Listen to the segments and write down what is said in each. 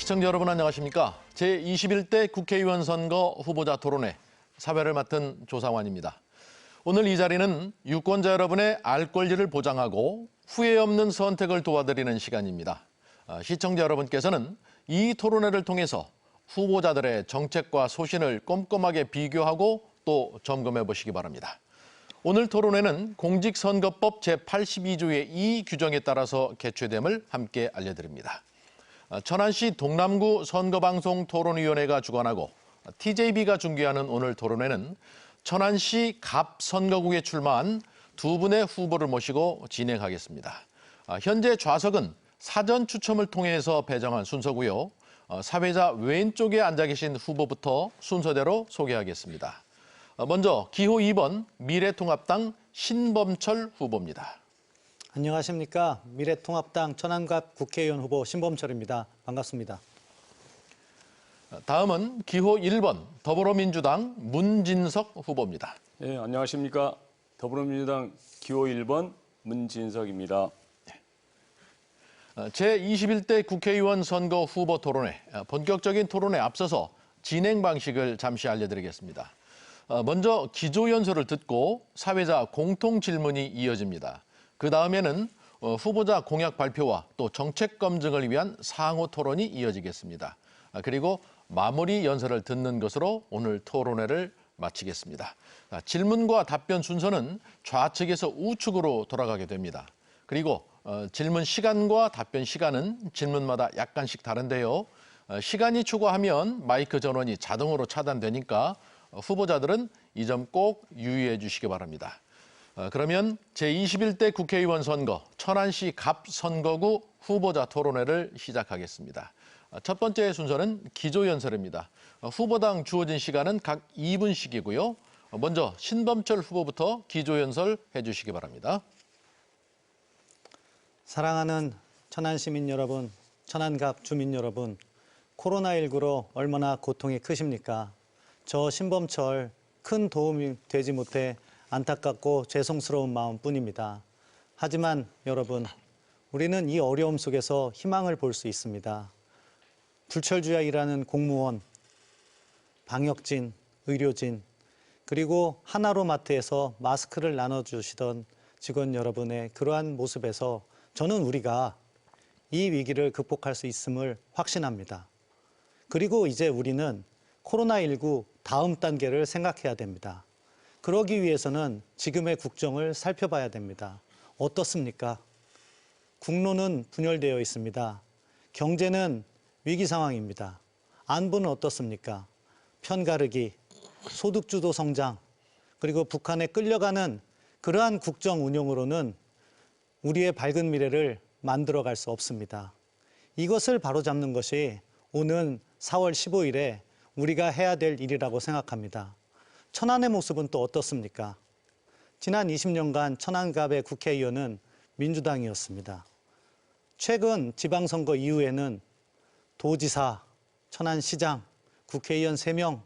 시청자 여러분 안녕하십니까? 제21대 국회의원 선거 후보자 토론회 사회를 맡은 조상환입니다. 오늘 이 자리는 유권자 여러분의 알 권리를 보장하고 후회 없는 선택을 도와드리는 시간입니다. 시청자 여러분께서는 이 토론회를 통해서 후보자들의 정책과 소신을 꼼꼼하게 비교하고 또 점검해 보시기 바랍니다. 오늘 토론회는 공직선거법 제82조의 2 규정에 따라서 개최됨을 함께 알려드립니다. 천안시 동남구 선거방송 토론위원회가 주관하고 TJB가 중계하는 오늘 토론회는 천안시 갑 선거구에 출마한 두 분의 후보를 모시고 진행하겠습니다. 현재 좌석은 사전 추첨을 통해서 배정한 순서고요. 사회자 왼쪽에 앉아 계신 후보부터 순서대로 소개하겠습니다. 먼저 기호 2번 미래통합당 신범철 후보입니다. 안녕하십니까. 미래통합당 천안갑 국회의원 후보 신범철입니다. 반갑습니다. 다음은 기호 1번 더불어민주당 문진석 후보입니다. 네, 안녕하십니까. 더불어민주당 기호 1번 문진석입니다. 제21대 국회의원 선거 후보 토론회, 본격적인 토론에 앞서서 진행 방식을 잠시 알려드리겠습니다. 먼저 기조연설을 듣고 사회자 공통 질문이 이어집니다. 그 다음에는 후보자 공약 발표와 또 정책 검증을 위한 상호 토론이 이어지겠습니다. 그리고 마무리 연설을 듣는 것으로 오늘 토론회를 마치겠습니다. 질문과 답변 순서는 좌측에서 우측으로 돌아가게 됩니다. 그리고 질문 시간과 답변 시간은 질문마다 약간씩 다른데요. 시간이 초과하면 마이크 전원이 자동으로 차단되니까 후보자들은 이 점 꼭 유의해 주시기 바랍니다. 그러면 제21대 국회의원 선거 천안시 갑 선거구 후보자 토론회를 시작하겠습니다. 첫 번째 순서는 기조연설입니다. 후보당 주어진 시간은 각 2분씩이고요. 먼저 신범철 후보부터 기조연설 해주시기 바랍니다. 사랑하는 천안 시민 여러분, 천안갑 주민 여러분, 코로나19로 얼마나 고통이 크십니까? 저 신범철 큰 도움이 되지 못해 안타깝고 죄송스러운 마음뿐입니다. 하지만 여러분, 우리는 이 어려움 속에서 희망을 볼 수 있습니다. 불철주야 일하는 공무원, 방역진, 의료진, 그리고 하나로마트에서 마스크를 나눠주시던 직원 여러분의 그러한 모습에서 저는 우리가 이 위기를 극복할 수 있음을 확신합니다. 그리고 이제 우리는 코로나19 다음 단계를 생각해야 됩니다. 그러기 위해서는 지금의 국정을 살펴봐야 됩니다. 어떻습니까? 국로는 분열되어 있습니다. 경제는 위기 상황입니다. 안보는 어떻습니까? 편가르기, 소득주도 성장, 그리고 북한에 끌려가는 그러한 국정 운영으로는 우리의 밝은 미래를 만들어갈 수 없습니다. 이것을 바로잡는 것이 오는 4월 15일에 우리가 해야 될 일이라고 생각합니다. 천안의 모습은 또 어떻습니까? 지난 20년간 천안갑의 국회의원은 민주당이었습니다. 최근 지방선거 이후에는 도지사, 천안시장, 국회의원 3명,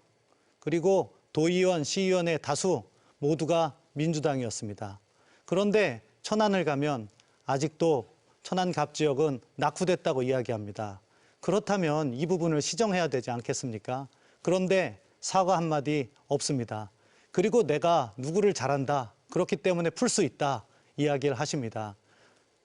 그리고 도의원, 시의원의 다수 모두가 민주당이었습니다. 그런데 천안을 가면 아직도 천안갑 지역은 낙후됐다고 이야기합니다. 그렇다면 이 부분을 시정해야 되지 않겠습니까? 그런데 사과 한마디 없습니다. 그리고 내가 누구를 잘한다, 그렇기 때문에 풀 수 있다 이야기를 하십니다.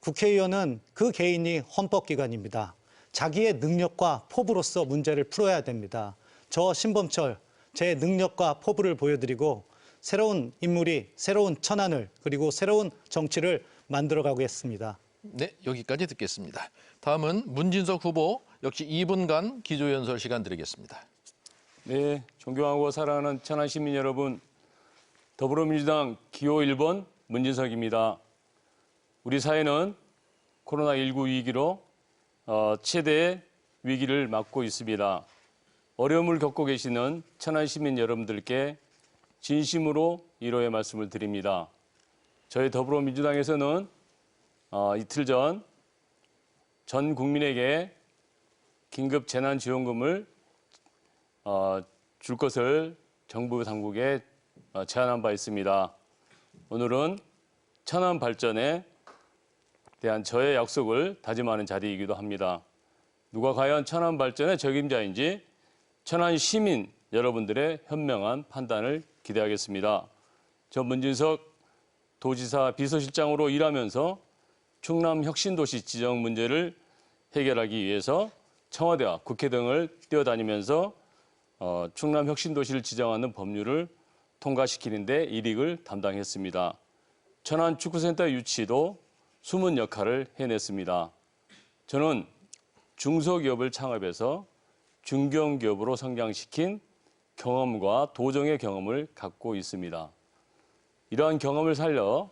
국회의원은 그 개인이 헌법기관입니다. 자기의 능력과 포부로서 문제를 풀어야 됩니다. 저 신범철, 제 능력과 포부를 보여드리고 새로운 인물이 새로운 천안을 그리고 새로운 정치를 만들어 가겠습니다. 네, 여기까지 듣겠습니다. 다음은 문진석 후보 역시 2분간 기조연설 시간 드리겠습니다. 네, 존경하고 사랑하는 천안 시민 여러분, 더불어민주당 기호 1번 문진석입니다. 우리 사회는 코로나19 위기로 최대의 위기를 맞고 있습니다. 어려움을 겪고 계시는 천안 시민 여러분들께 진심으로 위로의 말씀을 드립니다. 저희 더불어민주당에서는 이틀 전 국민에게 긴급 재난지원금을 줄 것을 정부 당국에 제안한 바 있습니다. 오늘은 천안 발전에 대한 저의 약속을 다짐하는 자리이기도 합니다. 누가 과연 천안 발전의 적임자인지 천안 시민 여러분들의 현명한 판단을 기대하겠습니다. 저 문진석 도지사 비서실장으로 일하면서 충남 혁신도시 지정 문제를 해결하기 위해서 청와대와 국회 등을 뛰어다니면서 충남 혁신도시를 지정하는 법률을 통과시키는 데 일익을 담당했습니다. 천안 축구센터 유치도 숨은 역할을 해냈습니다. 저는 중소기업을 창업해서 중견기업으로 성장시킨 경험과 도정의 경험을 갖고 있습니다. 이러한 경험을 살려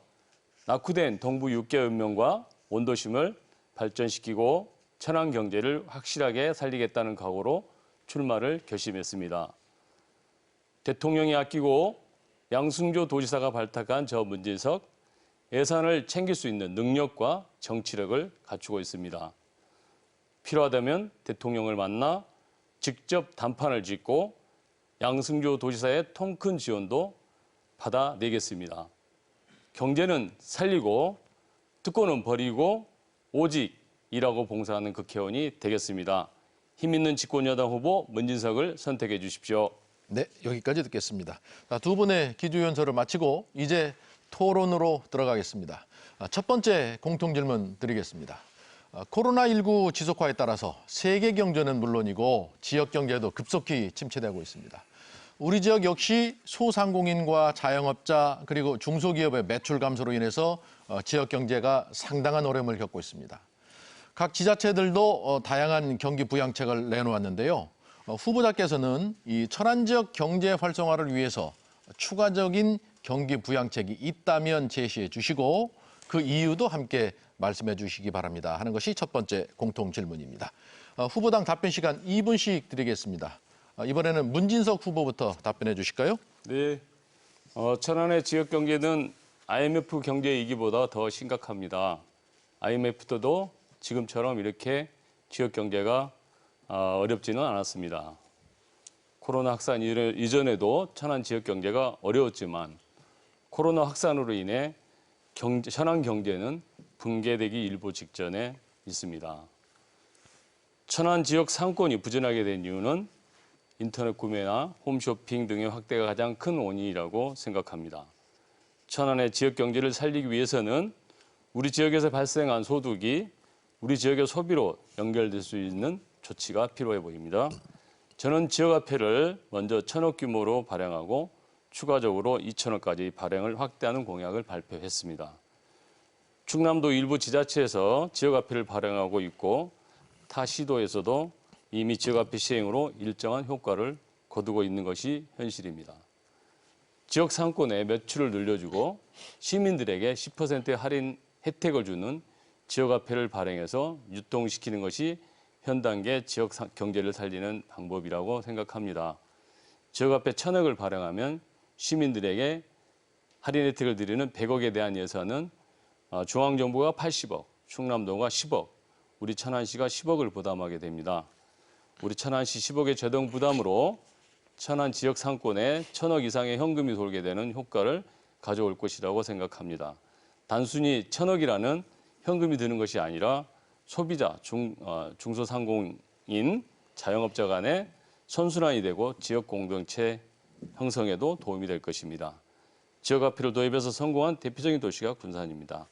낙후된 동부 6개 읍면과 원도심을 발전시키고 천안 경제를 확실하게 살리겠다는 각오로 출마를 결심했습니다. 대통령이 아끼고 양승조 도지사가 발탁한 저 문진석, 예산을 챙길 수 있는 능력과 정치력을 갖추고 있습니다. 필요하다면 대통령을 만나 직접 담판을 짓고 양승조 도지사의 통큰 지원도 받아내겠습니다. 경제는 살리고 특권은 버리고 오직 일하고 봉사하는 국회의원이 되겠습니다. 힘 있는 집권여당 후보 문진석을 선택해 주십시오. 네, 여기까지 듣겠습니다. 두 분의 기조연설을 마치고 이제 토론으로 들어가겠습니다. 첫 번째 공통질문 드리겠습니다. 코로나19 지속화에 따라서 세계 경제는 물론이고 지역 경제도 급속히 침체되고 있습니다. 우리 지역 역시 소상공인과 자영업자 그리고 중소기업의 매출 감소로 인해서 지역 경제가 상당한 어려움을 겪고 있습니다. 각 지자체들도 다양한 경기 부양책을 내놓았는데요. 후보자께서는 이 천안 지역 경제 활성화를 위해서 추가적인 경기 부양책이 있다면 제시해 주시고 그 이유도 함께 말씀해 주시기 바랍니다 하는 것이 첫 번째 공통 질문입니다. 후보당 답변 시간 2분씩 드리겠습니다. 이번에는 문진석 후보부터 답변해 주실까요? 네, 천안의 지역 경제는 IMF 경제 위기보다 더 심각합니다. IMF도 지금처럼 이렇게 지역 경제가 어렵지는 않았습니다. 코로나 확산 이전에도 천안 지역 경제가 어려웠지만 코로나 확산으로 인해 천안 경제는 붕괴되기 일보 직전에 있습니다. 천안 지역 상권이 부진하게 된 이유는 인터넷 구매나 홈쇼핑 등의 확대가 가장 큰 원인이라고 생각합니다. 천안의 지역 경제를 살리기 위해서는 우리 지역에서 발생한 소득이 우리 지역의 소비로 연결될 수 있는 조치가 필요해 보입니다. 저는 지역화폐를 먼저 1,000억 규모로 발행하고 추가적으로 2,000억까지 발행을 확대하는 공약을 발표했습니다. 충남도 일부 지자체에서 지역화폐를 발행하고 있고 타 시도에서도 이미 지역화폐 시행으로 일정한 효과를 거두고 있는 것이 현실입니다. 지역 상권의 매출을 늘려주고 시민들에게 10%의 할인 혜택을 주는 지역화폐를 발행해서 유통시키는 것이 현 단계 지역 경제를 살리는 방법이라고 생각합니다. 지역화폐 1,000억을 발행하면 시민들에게 할인 혜택을 드리는 100억에 대한 예산은 중앙정부가 80억, 충남도가 10억, 우리 천안시가 10억을 부담하게 됩니다. 우리 천안시 10억의 재정 부담으로 천안 지역 상권에 1,000억 이상의 현금이 돌게 되는 효과를 가져올 것이라고 생각합니다. 단순히 1,000억이라는 현금이 드는 것이 아니라 소비자, 중소상공인, 자영업자 간의 선순환이 되고 지역 공동체 형성에도 도움이 될 것입니다. 지역화폐를 도입해서 성공한 대표적인 도시가 군산입니다.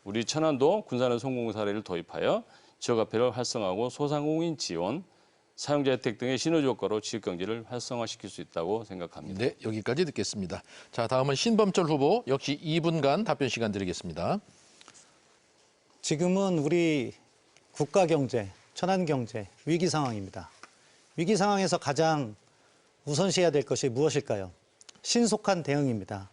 우리 천안도 군산의 성공 사례를 도입하여 지역화폐를 활성화하고 소상공인 지원, 사용자 혜택 등의 시너지 효과로 지역경제를 활성화시킬 수 있다고 생각합니다. 네, 여기까지 듣겠습니다. 자, 다음은 신범철 후보 역시 2분간 답변 시간 드리겠습니다. 지금은 우리 국가 경제, 천안 경제 위기 상황입니다. 위기 상황에서 가장 우선시해야 될 것이 무엇일까요? 신속한 대응입니다.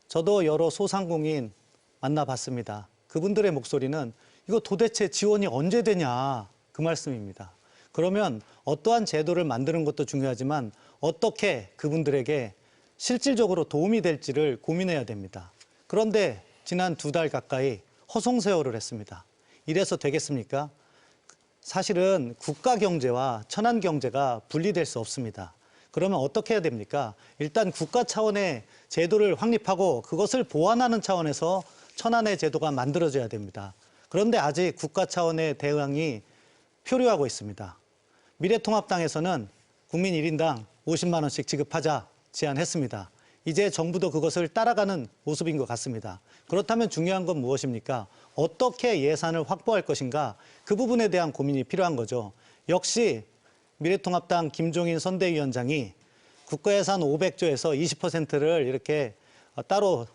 저도 여러 소상공인 만나봤습니다. 그분들의 목소리는 이거 도대체 지원이 언제 되냐 그 말씀입니다. 그러면 어떠한 제도를 만드는 것도 중요하지만 어떻게 그분들에게 실질적으로 도움이 될지를 고민해야 됩니다. 그런데 지난 2달 가까이 허송세월을 했습니다. 이래서 되겠습니까? 사실은 국가 경제와 천안 경제가 분리될 수 없습니다. 그러면 어떻게 해야 됩니까? 일단 국가 차원의 제도를 확립하고 그것을 보완하는 차원에서 천안의 제도가 만들어져야 됩니다. 그런데 아직 국가 차원의 대응이 표류하고 있습니다. 미래통합당에서는 국민 1인당 50만 원씩 지급하자 제안했습니다. 이제 정부도 그것을 따라가는 모습인 것 같습니다. 그렇다면 중요한 건 무엇입니까? 어떻게 예산을 확보할 것인가? 그 부분에 대한 고민이 필요한 거죠. 역시 미래통합당 김종인 선대위원장이 국가예산 500조에서 20%를 이렇게 따로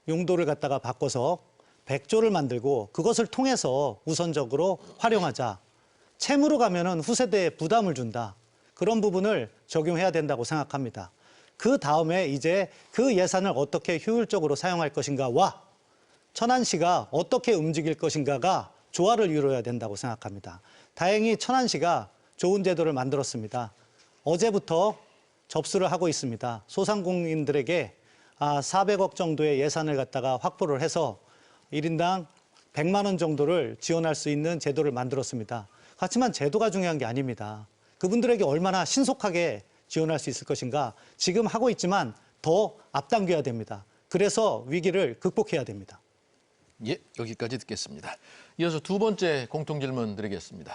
용도를 갖다가 바꿔서 100조를 만들고 그것을 통해서 우선적으로 활용하자. 채무로 가면은 후세대에 부담을 준다. 그런 부분을 적용해야 된다고 생각합니다. 그 다음에 이제 그 예산을 어떻게 효율적으로 사용할 것인가와 천안시가 어떻게 움직일 것인가가 조화를 이루어야 된다고 생각합니다. 다행히 천안시가 좋은 제도를 만들었습니다. 어제부터 접수를 하고 있습니다. 소상공인들에게 400억 정도의 예산을 갖다가 확보를 해서 1인당 100만 원 정도를 지원할 수 있는 제도를 만들었습니다. 하지만 제도가 중요한 게 아닙니다. 그분들에게 얼마나 신속하게 지원할 수 있을 것인가 지금 하고 있지만 더 앞당겨야 됩니다. 그래서 위기를 극복해야 됩니다. 예, 여기까지 듣겠습니다. 이어서 두 번째 공통 질문 드리겠습니다.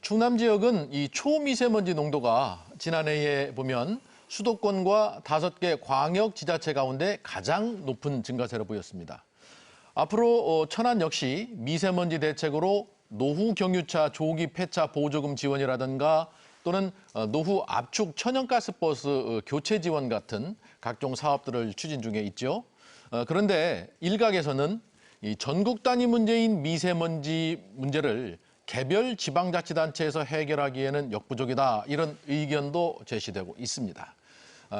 충남 지역은 이 초미세먼지 농도가 지난해에 보면 수도권과 5개 광역 지자체 가운데 가장 높은 증가세로 보였습니다. 앞으로 천안 역시 미세먼지 대책으로 노후 경유차 조기 폐차 보조금 지원이라든가 또는 노후 압축 천연가스 버스 교체 지원 같은 각종 사업들을 추진 중에 있죠. 그런데 일각에서는 이 전국 단위 문제인 미세먼지 문제를 개별 지방자치단체에서 해결하기에는 역부족이다. 이런 의견도 제시되고 있습니다.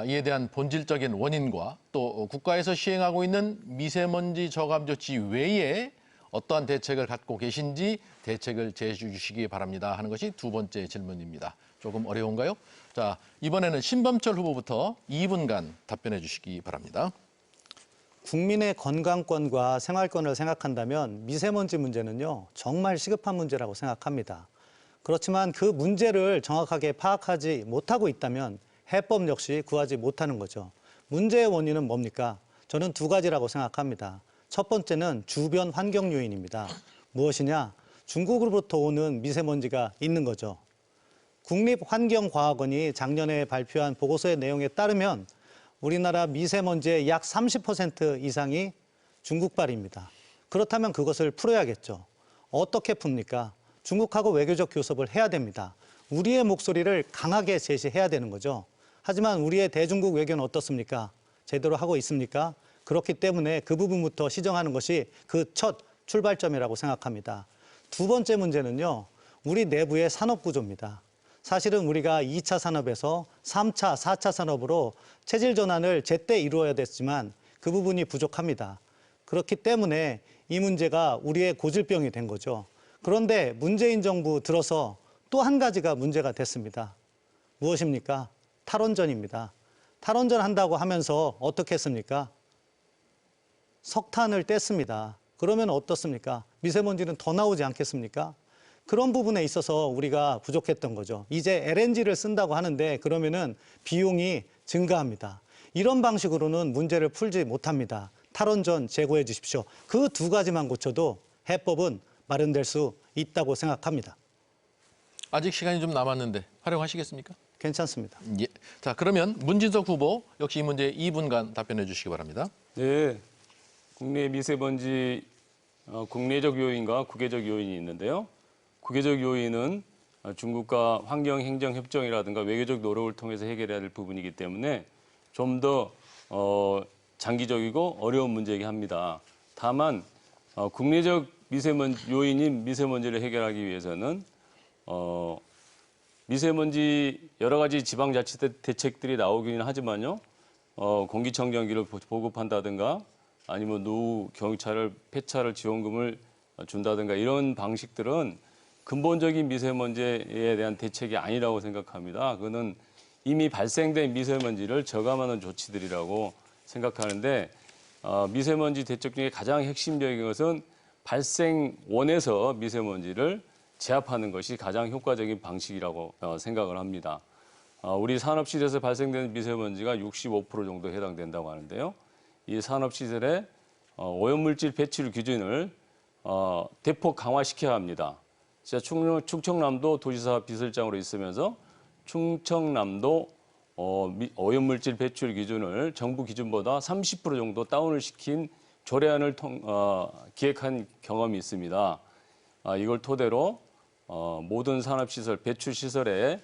이에 대한 본질적인 원인과 또 국가에서 시행하고 있는 미세먼지 저감 조치 외에 어떠한 대책을 갖고 계신지 대책을 제시해 주시기 바랍니다 하는 것이 두 번째 질문입니다. 조금 어려운가요? 자, 이번에는 신범철 후보부터 2분간 답변해 주시기 바랍니다. 국민의 건강권과 생활권을 생각한다면 미세먼지 문제는요, 정말 시급한 문제라고 생각합니다. 그렇지만 그 문제를 정확하게 파악하지 못하고 있다면 해법 역시 구하지 못하는 거죠. 문제의 원인은 뭡니까? 저는 두 가지라고 생각합니다. 첫 번째는 주변 환경 요인입니다. 무엇이냐? 중국으로부터 오는 미세먼지가 있는 거죠. 국립환경과학원이 작년에 발표한 보고서의 내용에 따르면 우리나라 미세먼지의 약 30% 이상이 중국발입니다. 그렇다면 그것을 풀어야겠죠. 어떻게 풉니까? 중국하고 외교적 교섭을 해야 됩니다. 우리의 목소리를 강하게 제시해야 되는 거죠. 하지만 우리의 대중국 외교는 어떻습니까? 제대로 하고 있습니까? 그렇기 때문에 그 부분부터 시정하는 것이 그 첫 출발점이라고 생각합니다. 두 번째 문제는요, 우리 내부의 산업 구조입니다. 사실은 우리가 2차 산업에서 3차, 4차 산업으로 체질 전환을 제때 이루어야 됐지만 그 부분이 부족합니다. 그렇기 때문에 이 문제가 우리의 고질병이 된 거죠. 그런데 문재인 정부 들어서 또 한 가지가 문제가 됐습니다. 무엇입니까? 탈원전입니다. 탈원전 한다고 하면서 어떻게 했습니까? 석탄을 뗐습니다. 그러면 어떻습니까? 미세먼지는 더 나오지 않겠습니까? 그런 부분에 있어서 우리가 부족했던 거죠. 이제 LNG를 쓴다고 하는데 그러면은 비용이 증가합니다. 이런 방식으로는 문제를 풀지 못합니다. 탈원전 제고해 주십시오. 그 두 가지만 고쳐도 해법은 마련될 수 있다고 생각합니다. 아직 시간이 좀 남았는데 활용하시겠습니까? 괜찮습니다. 예. 자, 그러면 문진석 후보 역시 이 문제에 2분간 답변해 주시기 바랍니다. 네, 국내 미세먼지 국내적 요인과 국외적 요인이 있는데요. 국외적 요인은 중국과 환경행정협정이라든가 외교적 노력을 통해서 해결해야 될 부분이기 때문에 좀 더 장기적이고 어려운 문제이긴 합니다. 다만 국내적 요인인 미세먼지를 해결하기 위해서는 미세먼지 여러 가지 지방자치 대책들이 나오기는 하지만요. 공기청정기를 보급한다든가 아니면 노후 경유차를 폐차를 지원금을 준다든가 이런 방식들은 근본적인 미세먼지에 대한 대책이 아니라고 생각합니다. 그거는 이미 발생된 미세먼지를 저감하는 조치들이라고 생각하는데 미세먼지 대책 중에 가장 핵심적인 것은 발생원에서 미세먼지를 제압하는 것이 가장 효과적인 방식이라고 생각을 합니다. 우리 산업시설에서 발생되는 미세먼지가 65% 정도 해당된다고 하는데요. 이 산업시설의 오염물질 배출 기준을 대폭 강화시켜야 합니다. 제가 충청남도 도지사 비서실장으로 있으면서 충청남도 오염물질 배출 기준을 정부 기준보다 30% 정도 다운을 시킨 조례안을 기획한 경험이 있습니다. 이걸 토대로 모든 산업시설, 배출시설에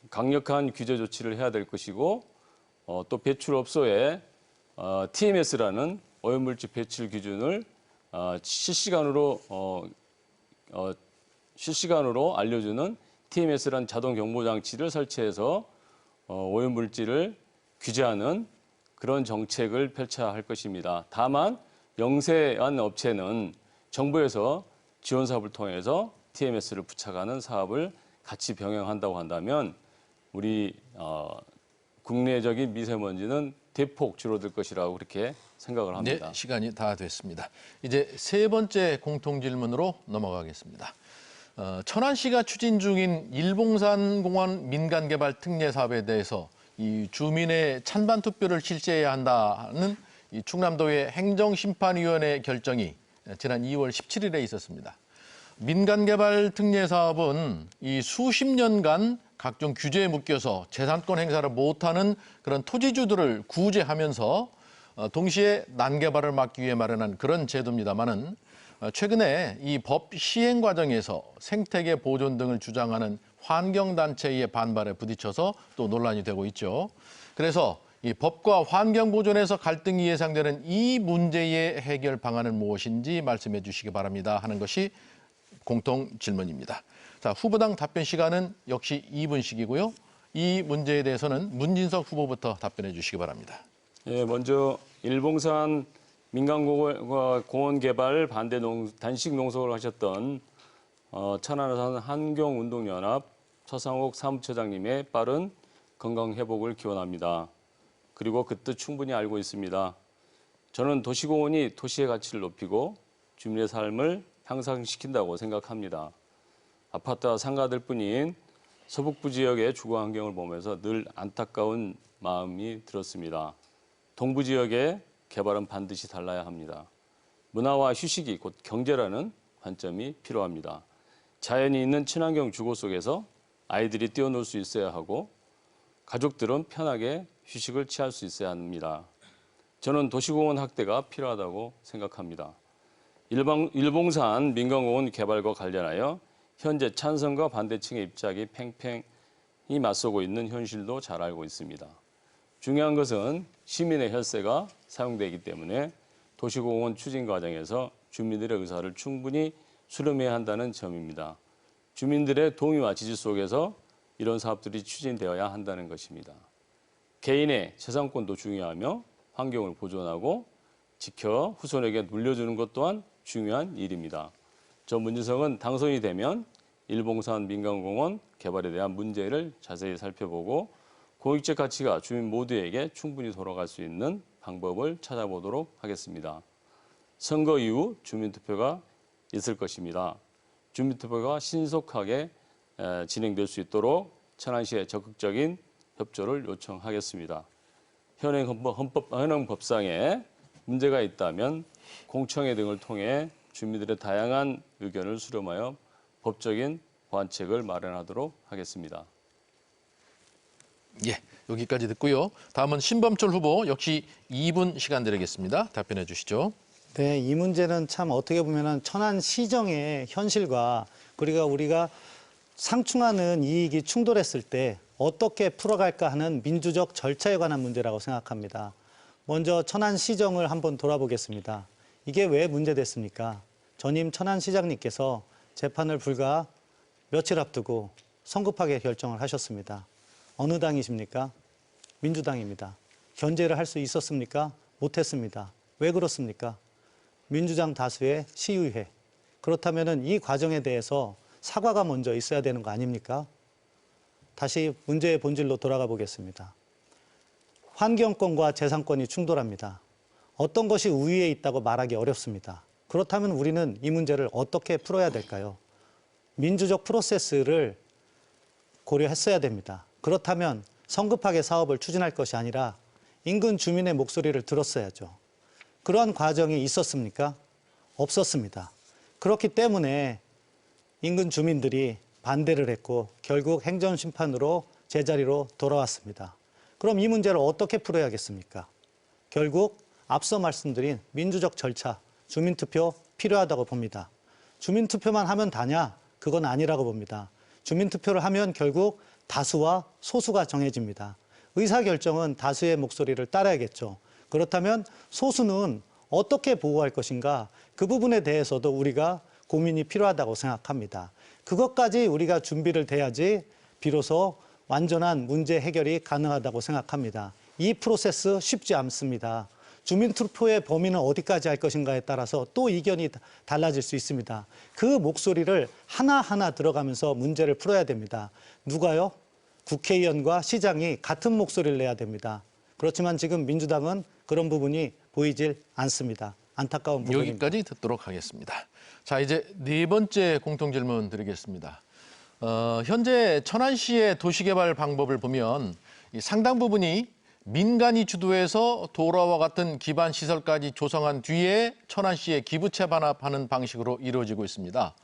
강력한 규제 조치를 해야 될 것이고 또 배출업소에 TMS라는 오염물질 배출 기준을 실시간으로 알려주는 TMS라는 자동 경보 장치를 설치해서 오염물질을 규제하는 그런 정책을 펼쳐야 할 것입니다. 다만 영세한 업체는 정부에서 지원 사업을 통해서 TMS를 부착하는 사업을 같이 병행한다고 한다면 우리 국내적인 미세먼지는 대폭 줄어들 것이라고 그렇게 생각을 합니다. 네, 시간이 다 됐습니다. 이제 세 번째 공통 질문으로 넘어가겠습니다. 천안시가 추진 중인 일봉산공원 민간개발 특례 사업에 대해서 이 주민의 찬반 투표를 실시해야 한다는 이 충남도의 행정심판위원회 결정이 지난 2월 17일에 있었습니다. 민간개발 특례 사업은 이 수십 년간 각종 규제에 묶여서 재산권 행사를 못하는 그런 토지주들을 구제하면서 동시에 난개발을 막기 위해 마련한 그런 제도입니다만은 최근에 이 법 시행 과정에서 생태계 보존 등을 주장하는 환경단체의 반발에 부딪혀서 또 논란이 되고 있죠. 그래서 이 법과 환경 보존에서 갈등이 예상되는 이 문제의 해결 방안은 무엇인지 말씀해 주시기 바랍니다 하는 것이 공통 질문입니다. 자, 후보당 답변 시간은 역시 2분씩이고요. 이 문제에 대해서는 문진석 후보부터 답변해 주시기 바랍니다. 예, 먼저 일봉산 민간공원 개발 반대 단식 농성을 하셨던 천안산 환경운동연합 서상옥 사무처장님의 빠른 건강 회복을 기원합니다. 그리고 그 뜻 충분히 알고 있습니다. 저는 도시공원이 도시의 가치를 높이고 주민의 삶을 향상시킨다고 생각합니다. 아파트와 상가들 뿐인 서북부 지역의 주거 환경을 보면서 늘 안타까운 마음이 들었습니다. 동부 지역의 개발은 반드시 달라야 합니다. 문화와 휴식이 곧 경제라는 관점이 필요합니다. 자연이 있는 친환경 주거 속에서 아이들이 뛰어놀 수 있어야 하고 가족들은 편하게 휴식을 취할 수 있어야 합니다. 저는 도시공원 확대가 필요하다고 생각합니다. 일봉산 민간공원 개발과 관련하여 현재 찬성과 반대층의 입장이 팽팽히 맞서고 있는 현실도 잘 알고 있습니다. 중요한 것은 시민의 혈세가 사용되기 때문에 도시공원 추진 과정에서 주민들의 의사를 충분히 수렴해야 한다는 점입니다. 주민들의 동의와 지지 속에서 이런 사업들이 추진되어야 한다는 것입니다. 개인의 재산권도 중요하며 환경을 보존하고 지켜 후손에게 물려주는 것 또한 중요한 일입니다. 저 문진석은 당선이 되면 일봉산 민간공원 개발에 대한 문제를 자세히 살펴보고 공익적 가치가 주민 모두에게 충분히 돌아갈 수 있는 방법을 찾아보도록 하겠습니다. 선거 이후 주민투표가 있을 것입니다. 주민투표가 신속하게 진행될 수 있도록 천안시의 적극적인 협조를 요청하겠습니다. 현행 법상에 문제가 있다면 공청회 등을 통해 주민들의 다양한 의견을 수렴하여 법적인 보완책을 마련하도록 하겠습니다. 예, 여기까지 듣고요. 다음은 신범철 후보 역시 2분 시간 드리겠습니다. 답변해 주시죠. 네, 이 문제는 참 어떻게 보면은 천안시정의 현실과 그리고 우리가 상충하는 이익이 충돌했을 때 어떻게 풀어갈까 하는 민주적 절차에 관한 문제라고 생각합니다. 먼저 천안시정을 한번 돌아보겠습니다. 이게 왜 문제됐습니까? 전임 천안시장님께서 재판을 불과 며칠 앞두고 성급하게 결정을 하셨습니다. 어느 당이십니까? 민주당입니다. 견제를 할 수 있었습니까? 못했습니다. 왜 그렇습니까? 민주당 다수의 시의회. 그렇다면 이 과정에 대해서 사과가 먼저 있어야 되는 거 아닙니까? 다시 문제의 본질로 돌아가 보겠습니다. 환경권과 재산권이 충돌합니다. 어떤 것이 우위에 있다고 말하기 어렵습니다. 그렇다면 우리는 이 문제를 어떻게 풀어야 될까요? 민주적 프로세스를 고려했어야 됩니다. 그렇다면 성급하게 사업을 추진할 것이 아니라 인근 주민의 목소리를 들었어야죠. 그러한 과정이 있었습니까? 없었습니다. 그렇기 때문에 인근 주민들이 반대를 했고 결국 행정심판으로 제자리로 돌아왔습니다. 그럼 이 문제를 어떻게 풀어야겠습니까? 결국 앞서 말씀드린 민주적 절차, 주민투표 필요하다고 봅니다. 주민투표만 하면 다냐? 그건 아니라고 봅니다. 주민투표를 하면 결국 다수와 소수가 정해집니다. 의사결정은 다수의 목소리를 따라야겠죠. 그렇다면 소수는 어떻게 보호할 것인가? 그 부분에 대해서도 우리가 고민이 필요하다고 생각합니다. 그것까지 우리가 준비를 돼야지 비로소 완전한 문제 해결이 가능하다고 생각합니다. 이 프로세스 쉽지 않습니다. 주민투표의 범위는 어디까지 할 것인가에 따라서 또 이견이 달라질 수 있습니다. 그 목소리를 하나하나 들어가면서 문제를 풀어야 됩니다. 누가요? 국회의원과 시장이 같은 목소리를 내야 됩니다. 그렇지만 지금 민주당은 그런 부분이 보이질 않습니다. 안타까운 부분입니다. 여기까지 듣도록 하겠습니다. 자, 이제 네 번째 공통질문 드리겠습니다. 현재 천안시의 도시개발 방법을 보면 이 상당 부분이 민간이 주도해서 도로와 같은 기반 시설까지 조성한 뒤에 천안시에 기부채 반납하는 방식으로 이루어지고 있습니다.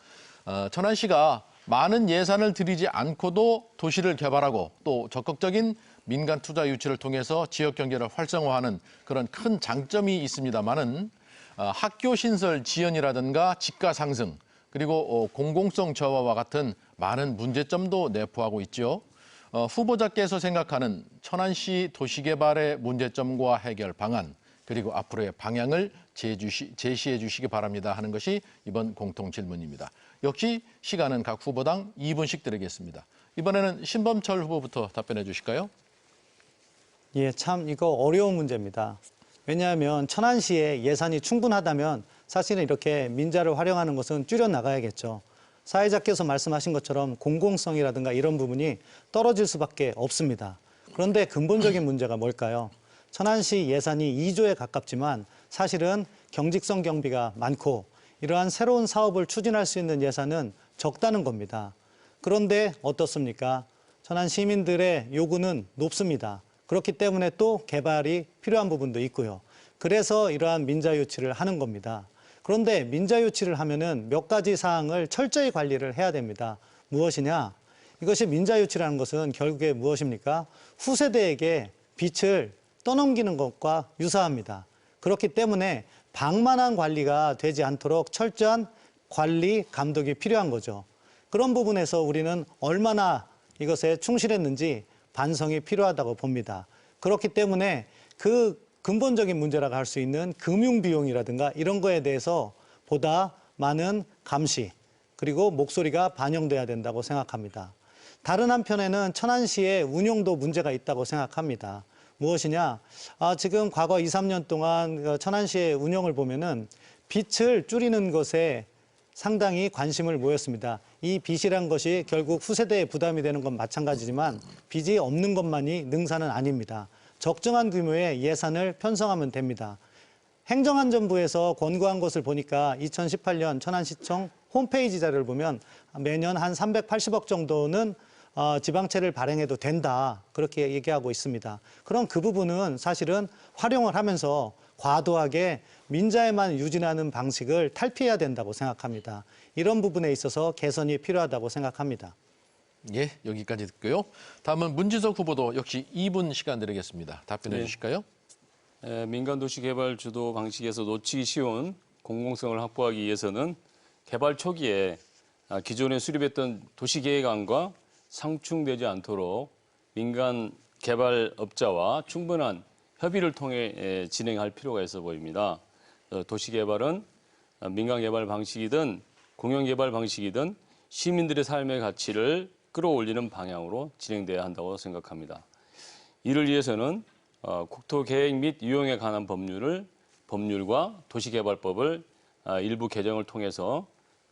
천안시가 많은 예산을 들이지 않고도 도시를 개발하고 또 적극적인 민간 투자 유치를 통해서 지역 경제를 활성화하는 그런 큰 장점이 있습니다만은 학교 신설 지연이라든가 집가 상승 그리고 공공성 저하와 같은 많은 문제점도 내포하고 있죠. 후보자께서 생각하는 천안시 도시개발의 문제점과 해결 방안 그리고 앞으로의 방향을 제시해 주시기 바랍니다 하는 것이 이번 공통 질문입니다. 역시 시간은 각 후보당 2분씩 드리겠습니다. 이번에는 신범철 후보부터 답변해 주실까요? 예, 참 이거 어려운 문제입니다. 왜냐하면 천안시에 예산이 충분하다면 사실은 이렇게 민자를 활용하는 것은 줄여나가야겠죠. 사회자께서 말씀하신 것처럼 공공성이라든가 이런 부분이 떨어질 수밖에 없습니다. 그런데 근본적인 문제가 뭘까요? 천안시 예산이 2조에 가깝지만 사실은 경직성 경비가 많고 이러한 새로운 사업을 추진할 수 있는 예산은 적다는 겁니다. 그런데 어떻습니까? 천안 시민들의 요구는 높습니다. 그렇기 때문에 또 개발이 필요한 부분도 있고요. 그래서 이러한 민자 유치를 하는 겁니다. 그런데 민자 유치를 하면은 몇 가지 사항을 철저히 관리를 해야 됩니다. 무엇이냐? 이것이 민자 유치라는 것은 결국에 무엇입니까? 후세대에게 빚을 떠넘기는 것과 유사합니다. 그렇기 때문에 방만한 관리가 되지 않도록 철저한 관리, 감독이 필요한 거죠. 그런 부분에서 우리는 얼마나 이것에 충실했는지 반성이 필요하다고 봅니다. 그렇기 때문에 그 근본적인 문제라고 할 수 있는 금융비용이라든가 이런 거에 대해서 보다 많은 감시 그리고 목소리가 반영돼야 된다고 생각합니다. 다른 한편에는 천안시의 운용도 문제가 있다고 생각합니다. 무엇이냐? 지금 과거 2, 3년 동안 천안시의 운영을 보면은 빚을 줄이는 것에 상당히 관심을 모였습니다. 이 빚이란 것이 결국 후세대에 부담이 되는 건 마찬가지지만 빚이 없는 것만이 능사는 아닙니다. 적정한 규모의 예산을 편성하면 됩니다. 행정안전부에서 권고한 것을 보니까 2018년 천안시청 홈페이지 자료를 보면 매년 한 380억 정도는 지방채를 발행해도 된다. 그렇게 얘기하고 있습니다. 그럼 그 부분은 사실은 활용을 하면서 과도하게 민자에만 유진하는 방식을 탈피해야 된다고 생각합니다. 이런 부분에 있어서 개선이 필요하다고 생각합니다. 예, 여기까지 듣고요. 다음은 문지석 후보도 역시 2분 시간 드리겠습니다. 답변해 주실까요? 민간 도시 개발 주도 방식에서 놓치기 쉬운 공공성을 확보하기 위해서는 개발 초기에 기존에 수립했던 도시계획안과 상충되지 않도록 민간 개발업자와 충분한 협의를 통해 진행할 필요가 있어 보입니다. 도시개발은 민간개발 방식이든 공영개발 방식이든 시민들의 삶의 가치를 끌어올리는 방향으로 진행돼야 한다고 생각합니다. 이를 위해서는 국토계획 및 유용에 관한 법률과 도시개발법을 일부 개정을 통해서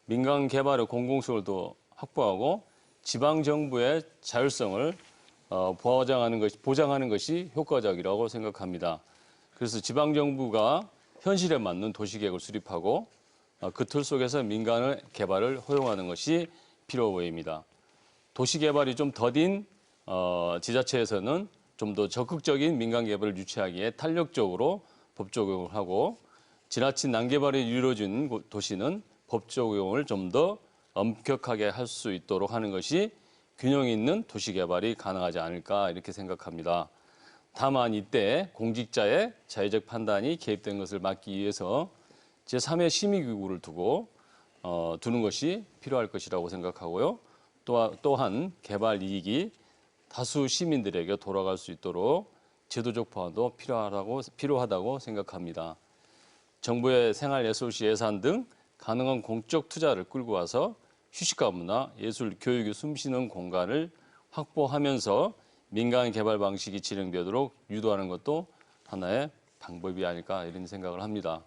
민간개발의 공공성을 더 확보하고 지방정부의 자율성을 보장하는 것이 효과적이라고 생각합니다. 그래서 지방정부가 현실에 맞는 도시계획을 수립하고 그 틀 속에서 민간의 개발을 허용하는 것이 필요 보입니다. 도시개발이 좀 더딘 지자체에서는 좀 더 적극적인 민간개발을 유치하기에 탄력적으로 법 적용을 하고 지나친 난개발이 이루어진 도시는 법 적용을 좀 더 엄격하게 할 수 있도록 하는 것이 균형 있는 도시 개발이 가능하지 않을까 이렇게 생각합니다. 다만 이때 공직자의 자유적 판단이 개입된 것을 막기 위해서 제3의 심의기구를 두는 것이 필요할 것이라고 생각하고요. 또한 개발 이익이 다수 시민들에게 돌아갈 수 있도록 제도적 보완도 필요하다고 생각합니다. 정부의 생활예술시 예산 등 가능한 공적 투자를 끌고 와서 휴식과 문화, 예술, 교육이 숨쉬는 공간을 확보하면서 민간 개발 방식이 진행되도록 유도하는 것도 하나의 방법이 아닐까 이런 생각을 합니다.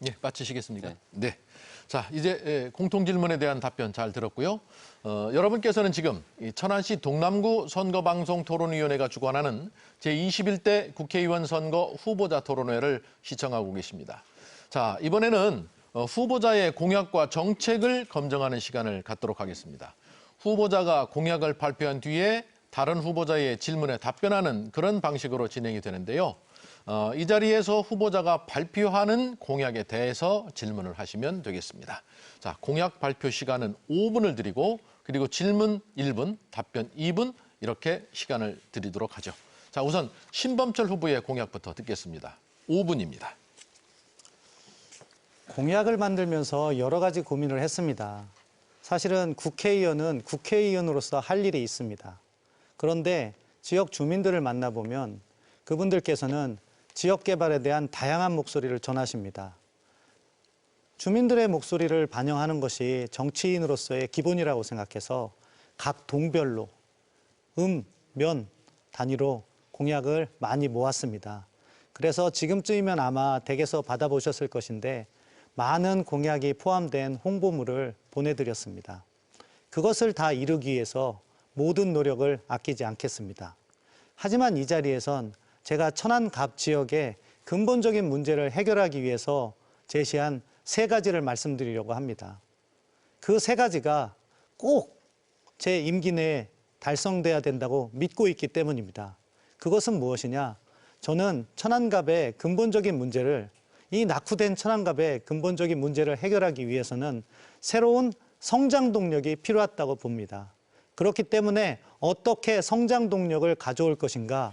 예, 마치시겠습니까? 네. 네. 자, 이제 공통 질문에 대한 답변 잘 들었고요. 여러분께서는 지금 이 천안시 동남구 선거방송토론위원회가 주관하는 제21대 국회의원 선거 후보자 토론회를 시청하고 계십니다. 자, 이번에는 후보자의 공약과 정책을 검증하는 시간을 갖도록 하겠습니다. 후보자가 공약을 발표한 뒤에 다른 후보자의 질문에 답변하는 그런 방식으로 진행이 되는데요. 이 자리에서 후보자가 발표하는 공약에 대해서 질문을 하시면 되겠습니다. 자, 공약 발표 시간은 5분을 드리고 그리고 질문 1분, 답변 2분 이렇게 시간을 드리도록 하죠. 자, 우선 신범철 후보의 공약부터 듣겠습니다. 5분입니다. 공약을 만들면서 여러 가지 고민을 했습니다. 사실은 국회의원은 국회의원으로서 할 일이 있습니다. 그런데 지역 주민들을 만나보면 그분들께서는 지역 개발에 대한 다양한 목소리를 전하십니다. 주민들의 목소리를 반영하는 것이 정치인으로서의 기본이라고 생각해서 각 동별로 면 단위로 공약을 많이 모았습니다. 그래서 지금쯤이면 아마 댁에서 받아보셨을 것인데 많은 공약이 포함된 홍보물을 보내드렸습니다. 그것을 다 이루기 위해서 모든 노력을 아끼지 않겠습니다. 하지만 이 자리에선 제가 천안갑 지역의 근본적인 문제를 해결하기 위해서 제시한 3가지를 말씀드리려고 합니다. 그 3가지가 꼭 제 임기 내에 달성돼야 된다고 믿고 있기 때문입니다. 그것은 무엇이냐? 저는 천안갑의 근본적인 문제를, 이 낙후된 천안갑의 근본적인 문제를 해결하기 위해서는 새로운 성장 동력이 필요하다고 봅니다. 그렇기 때문에 어떻게 성장 동력을 가져올 것인가,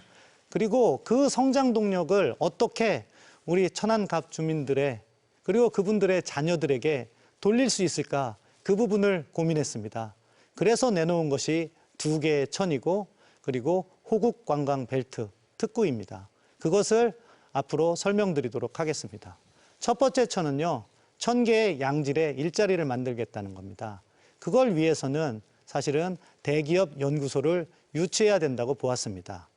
그리고 그 성장 동력을 어떻게 우리 천안갑 주민들의 그리고 그분들의 자녀들에게 돌릴 수 있을까, 그 부분을 고민했습니다. 그래서 내놓은 것이 2개의 천이고 그리고 호국 관광 벨트 특구입니다. 그것을 앞으로 설명드리도록 하겠습니다. 첫 번째 천은요, 1000개의 양질의 일자리를 만들겠다는 겁니다. 그걸 위해서는 사실은 대기업 연구소를 유치해야 된다고 보았습니다.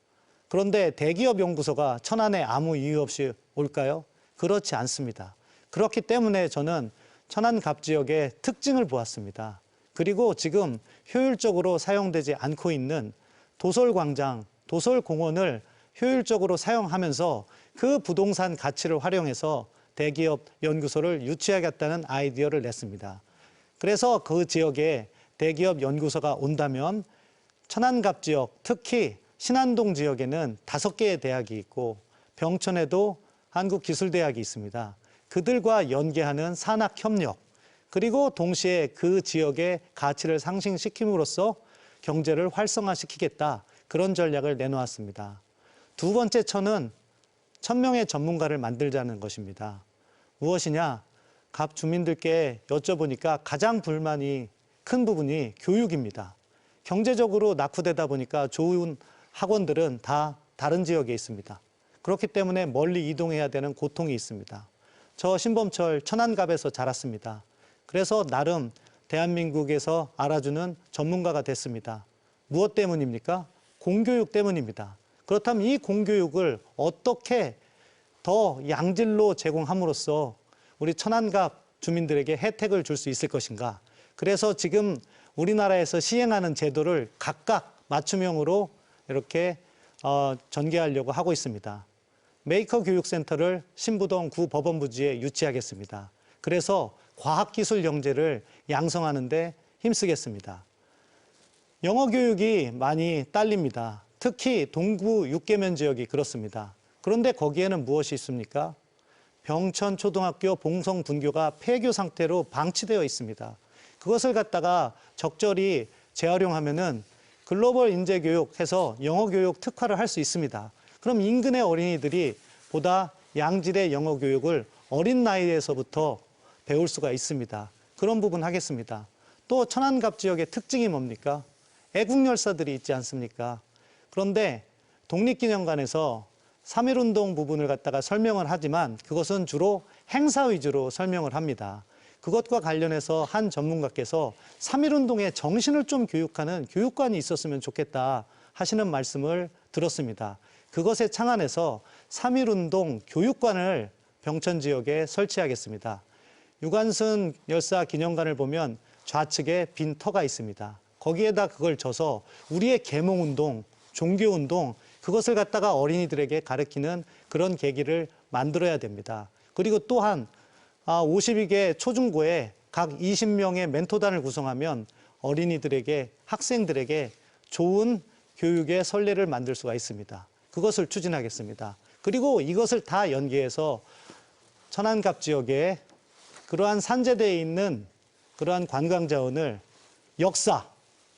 그런데 대기업 연구소가 천안에 아무 이유 없이 올까요? 그렇지 않습니다. 그렇기 때문에 저는 천안갑 지역의 특징을 보았습니다. 그리고 지금 효율적으로 사용되지 않고 있는 도솔광장, 도솔공원을 효율적으로 사용하면서 그 부동산 가치를 활용해서 대기업 연구소를 유치하겠다는 아이디어를 냈습니다. 그래서 그 지역에 대기업 연구소가 온다면 천안갑 지역, 특히 신안동 지역에는 5개의 대학이 있고 병천에도 한국기술대학이 있습니다. 그들과 연계하는 산학협력, 그리고 동시에 그 지역의 가치를 상승시킴으로써 경제를 활성화시키겠다, 그런 전략을 내놓았습니다. 2번째 천은 1000명의 전문가를 만들자는 것입니다. 무엇이냐? 갑 주민들께 여쭤보니까 가장 불만이 큰 부분이 교육입니다. 경제적으로 낙후되다 보니까 좋은 학원들은 다 다른 지역에 있습니다. 그렇기 때문에 멀리 이동해야 되는 고통이 있습니다. 저 신범철 천안갑에서 자랐습니다. 그래서 나름 대한민국에서 알아주는 전문가가 됐습니다. 무엇 때문입니까? 공교육 때문입니다. 그렇다면 이 공교육을 어떻게 더 양질로 제공함으로써 우리 천안갑 주민들에게 혜택을 줄 수 있을 것인가? 그래서 지금 우리나라에서 시행하는 제도를 각각 맞춤형으로 이렇게 전개하려고 하고 있습니다. 메이커 교육센터를 신부동 구법원부지에 유치하겠습니다. 그래서 과학기술 영재를 양성하는 데 힘쓰겠습니다. 영어 교육이 많이 딸립니다. 특히 동부 6개면 지역이 그렇습니다. 그런데 거기에는 무엇이 있습니까? 병천초등학교 봉성분교가 폐교 상태로 방치되어 있습니다. 그것을 갖다가 적절히 재활용하면은 글로벌 인재 교육해서 영어 교육 특화를 할 수 있습니다. 그럼 인근의 어린이들이 보다 양질의 영어 교육을 어린 나이에서부터 배울 수가 있습니다. 그런 부분 하겠습니다. 또 천안갑 지역의 특징이 뭡니까? 애국열사들이 있지 않습니까? 그런데 독립기념관에서 3.1운동 부분을 갖다가 설명을 하지만 그것은 주로 행사 위주로 설명을 합니다. 그것과 관련해서 한 전문가께서 3.1운동의 정신을 좀 교육하는 교육관이 있었으면 좋겠다 하시는 말씀을 들었습니다. 그것에 착안해서 3.1운동 교육관을 병천 지역에 설치하겠습니다. 유관순 열사 기념관을 보면 좌측에 빈 터가 있습니다. 거기에다 그걸 져서 우리의 계몽운동, 종교운동 그것을 갖다가 어린이들에게 가르치는 그런 계기를 만들어야 됩니다. 그리고 또한 52개 초중고에 각 20명의 멘토단을 구성하면 어린이들에게 학생들에게 좋은 교육의 선례를 만들 수가 있습니다. 그것을 추진하겠습니다. 그리고 이것을 다 연계해서 천안갑 지역에 그러한 산재대에 있는 그러한 관광 자원을 역사,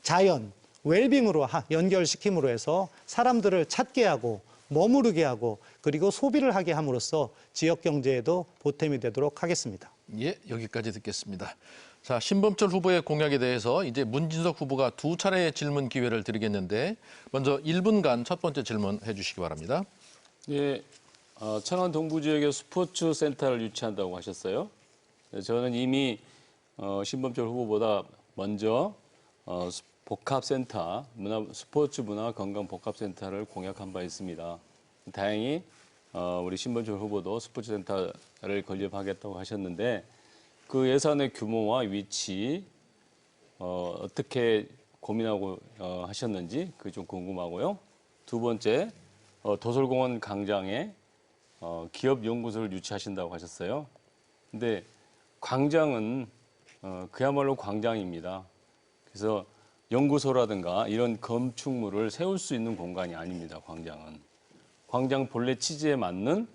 자연, 웰빙으로 연결시킴으로 해서 사람들을 찾게 하고 머무르게 하고 그리고 소비를 하게 함으로써 지역 경제에도 보탬이 되도록 하겠습니다. 예, 여기까지 듣겠습니다. 자, 신범철 후보의 공약에 대해서 이제 문진석 후보가 두 차례의 질문 기회를 드리겠는데 먼저 1분간 첫 번째 질문 해주시기 바랍니다. 예, 천안 동부 지역에 스포츠 센터를 유치한다고 하셨어요. 저는 이미 신범철 후보보다 먼저 복합센터, 스포츠 문화 건강 복합센터를 공약한 바 있습니다. 다행히 우리 신범철 후보도 스포츠센터를 건립하겠다고 하셨는데 그 예산의 규모와 위치 어떻게 고민하고 하셨는지 그게 좀 궁금하고요. 두 번째, 도솔공원 광장에 기업연구소를 유치하신다고 하셨어요. 근데 광장은 그야말로 광장입니다. 그래서 연구소라든가 이런 건축물을 세울 수 있는 공간이 아닙니다. 광장은. 광장 본래 취지에 맞는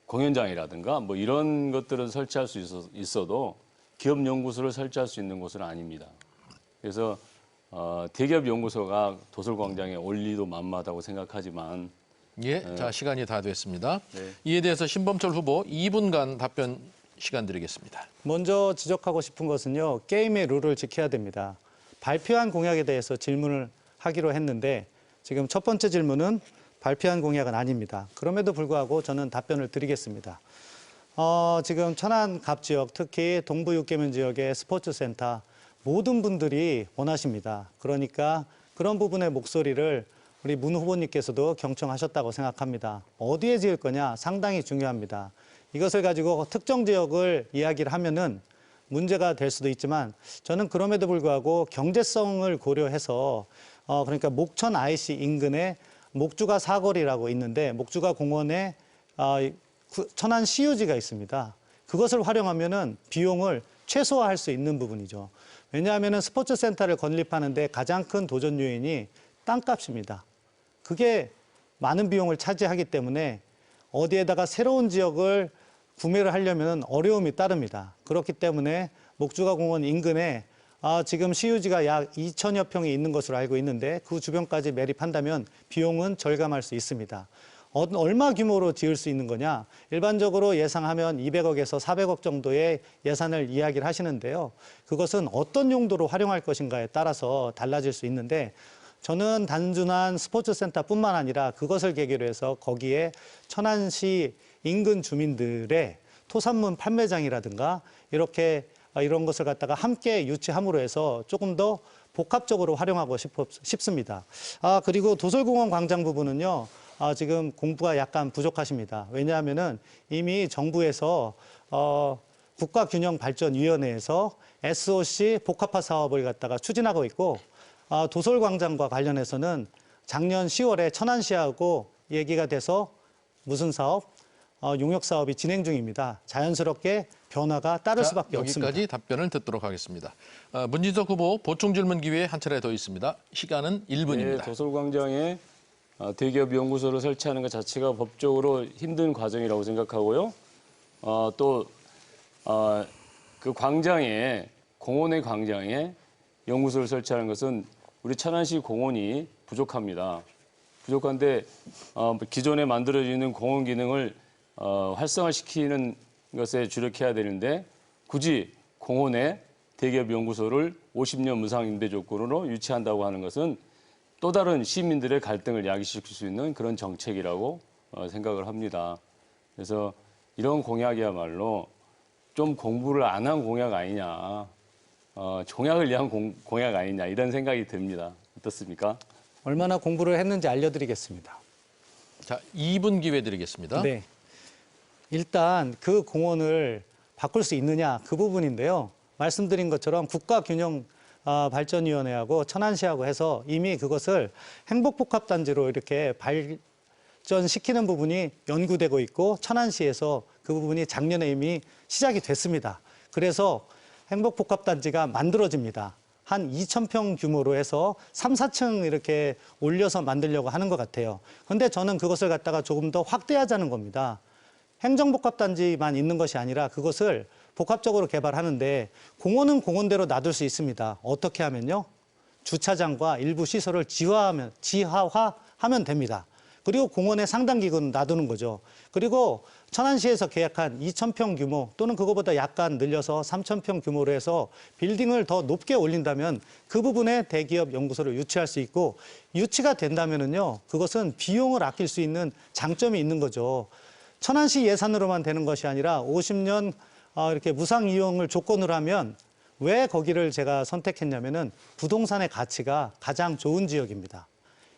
공연장이라든가 뭐 이런 것들은 설치할 수 있어도 기업 연구소를 설치할 수 있는 곳은 아닙니다. 그래서 대기업 연구소가 도솔광장에 올 리도 만마하다고 생각하지만 예, 자 시간이 다 됐습니다. 네. 이에 대해서 신범철 후보 2분간 답변 시간 드리겠습니다. 먼저 지적하고 싶은 것은요. 게임의 룰을 지켜야 됩니다. 발표한 공약에 대해서 질문을 하기로 했는데 지금 첫 번째 질문은 발표한 공약은 아닙니다. 그럼에도 불구하고 저는 답변을 드리겠습니다. 지금 천안갑 지역, 특히 동부 육계면 지역의 스포츠센터 모든 분들이 원하십니다. 그러니까 그런 부분의 목소리를 우리 문 후보님께서도 경청하셨다고 생각합니다. 어디에 지을 거냐 상당히 중요합니다. 이것을 가지고 특정 지역을 이야기를 하면은 문제가 될 수도 있지만 저는 그럼에도 불구하고 경제성을 고려해서 그러니까 목천 IC 인근에 목주가 사거리라고 있는데 목주가 공원에 천안 CUG가 있습니다. 그것을 활용하면은 비용을 최소화할 수 있는 부분이죠. 왜냐하면은 스포츠 센터를 건립하는데 가장 큰 도전 요인이 땅값입니다. 그게 많은 비용을 차지하기 때문에 어디에다가 새로운 지역을 구매를 하려면 어려움이 따릅니다. 그렇기 때문에 목주가 공원 인근에 지금 CUG가 약 2천여 평이 있는 것으로 알고 있는데 그 주변까지 매립한다면 비용은 절감할 수 있습니다. 얼마 규모로 지을 수 있는 거냐? 일반적으로 예상하면 200억에서 400억 정도의 예산을 이야기를 하시는데요. 그것은 어떤 용도로 활용할 것인가에 따라서 달라질 수 있는데 저는 단순한 스포츠센터뿐만 아니라 그것을 계기로 해서 거기에 천안시 인근 주민들의 토산문 판매장이라든가 이렇게 이런 것을 갖다가 함께 유치함으로 해서 조금 더 복합적으로 활용하고 싶습니다. 그리고 도솔공원 광장 부분은요. 지금 공부가 약간 부족하십니다. 왜냐하면은 이미 정부에서 국가균형발전위원회에서 SOC 복합화 사업을 갖다가 추진하고 있고 도솔광장과 관련해서는 작년 10월에 천안시하고 얘기가 돼서 무슨 사업? 용역 사업이 진행 중입니다. 자연스럽게 변화가 따를 수밖에 없습니다. 여기까지 답변을 듣도록 하겠습니다. 문진석 후보 보충 질문 기회 한 차례 더 있습니다. 시간은 1분입니다. 네, 도솔광장에 대기업 연구소를 설치하는 것 자체가 법적으로 힘든 과정이라고 생각하고요. 그 광장에, 공원의 광장에 연구소를 설치하는 것은 우리 천안시 공원이 부족합니다. 부족한데 기존에 만들어지는 공원 기능을 활성화시키는 것에 주력해야 되는데 굳이 공원에 대기업 연구소를 50년 무상 임대 조건으로 유치한다고 하는 것은 또 다른 시민들의 갈등을 야기시킬 수 있는 그런 정책이라고 생각을 합니다. 그래서 이런 공약이야말로 좀 공부를 안 한 공약 아니냐, 종약을 위한 공약 아니냐 이런 생각이 듭니다. 어떻습니까? 얼마나 공부를 했는지 알려드리겠습니다. 자, 2분 기회 드리겠습니다. 네. 일단 그 공원을 바꿀 수 있느냐 그 부분인데요. 말씀드린 것처럼 국가균형발전위원회하고 천안시하고 해서 이미 그것을 행복복합단지로 이렇게 발전시키는 부분이 연구되고 있고 천안시에서 그 부분이 작년에 이미 시작이 됐습니다. 그래서 행복복합단지가 만들어집니다. 한 2,000평 규모로 해서 3, 4층 이렇게 올려서 만들려고 하는 것 같아요. 그런데 저는 그것을 갖다가 조금 더 확대하자는 겁니다. 행정복합단지만 있는 것이 아니라 그것을 복합적으로 개발하는데 공원은 공원대로 놔둘 수 있습니다. 어떻게 하면요? 주차장과 일부 시설을 지하화하면 됩니다. 그리고 공원의 상당 기간은 놔두는 거죠. 그리고 천안시에서 계약한 2,000평 규모 또는 그거보다 약간 늘려서 3,000평 규모로 해서 빌딩을 더 높게 올린다면 그 부분에 대기업 연구소를 유치할 수 있고 유치가 된다면은요, 그것은 비용을 아낄 수 있는 장점이 있는 거죠. 천안시 예산으로만 되는 것이 아니라 50년 이렇게 무상 이용을 조건으로 하면 왜 거기를 제가 선택했냐면은 부동산의 가치가 가장 좋은 지역입니다.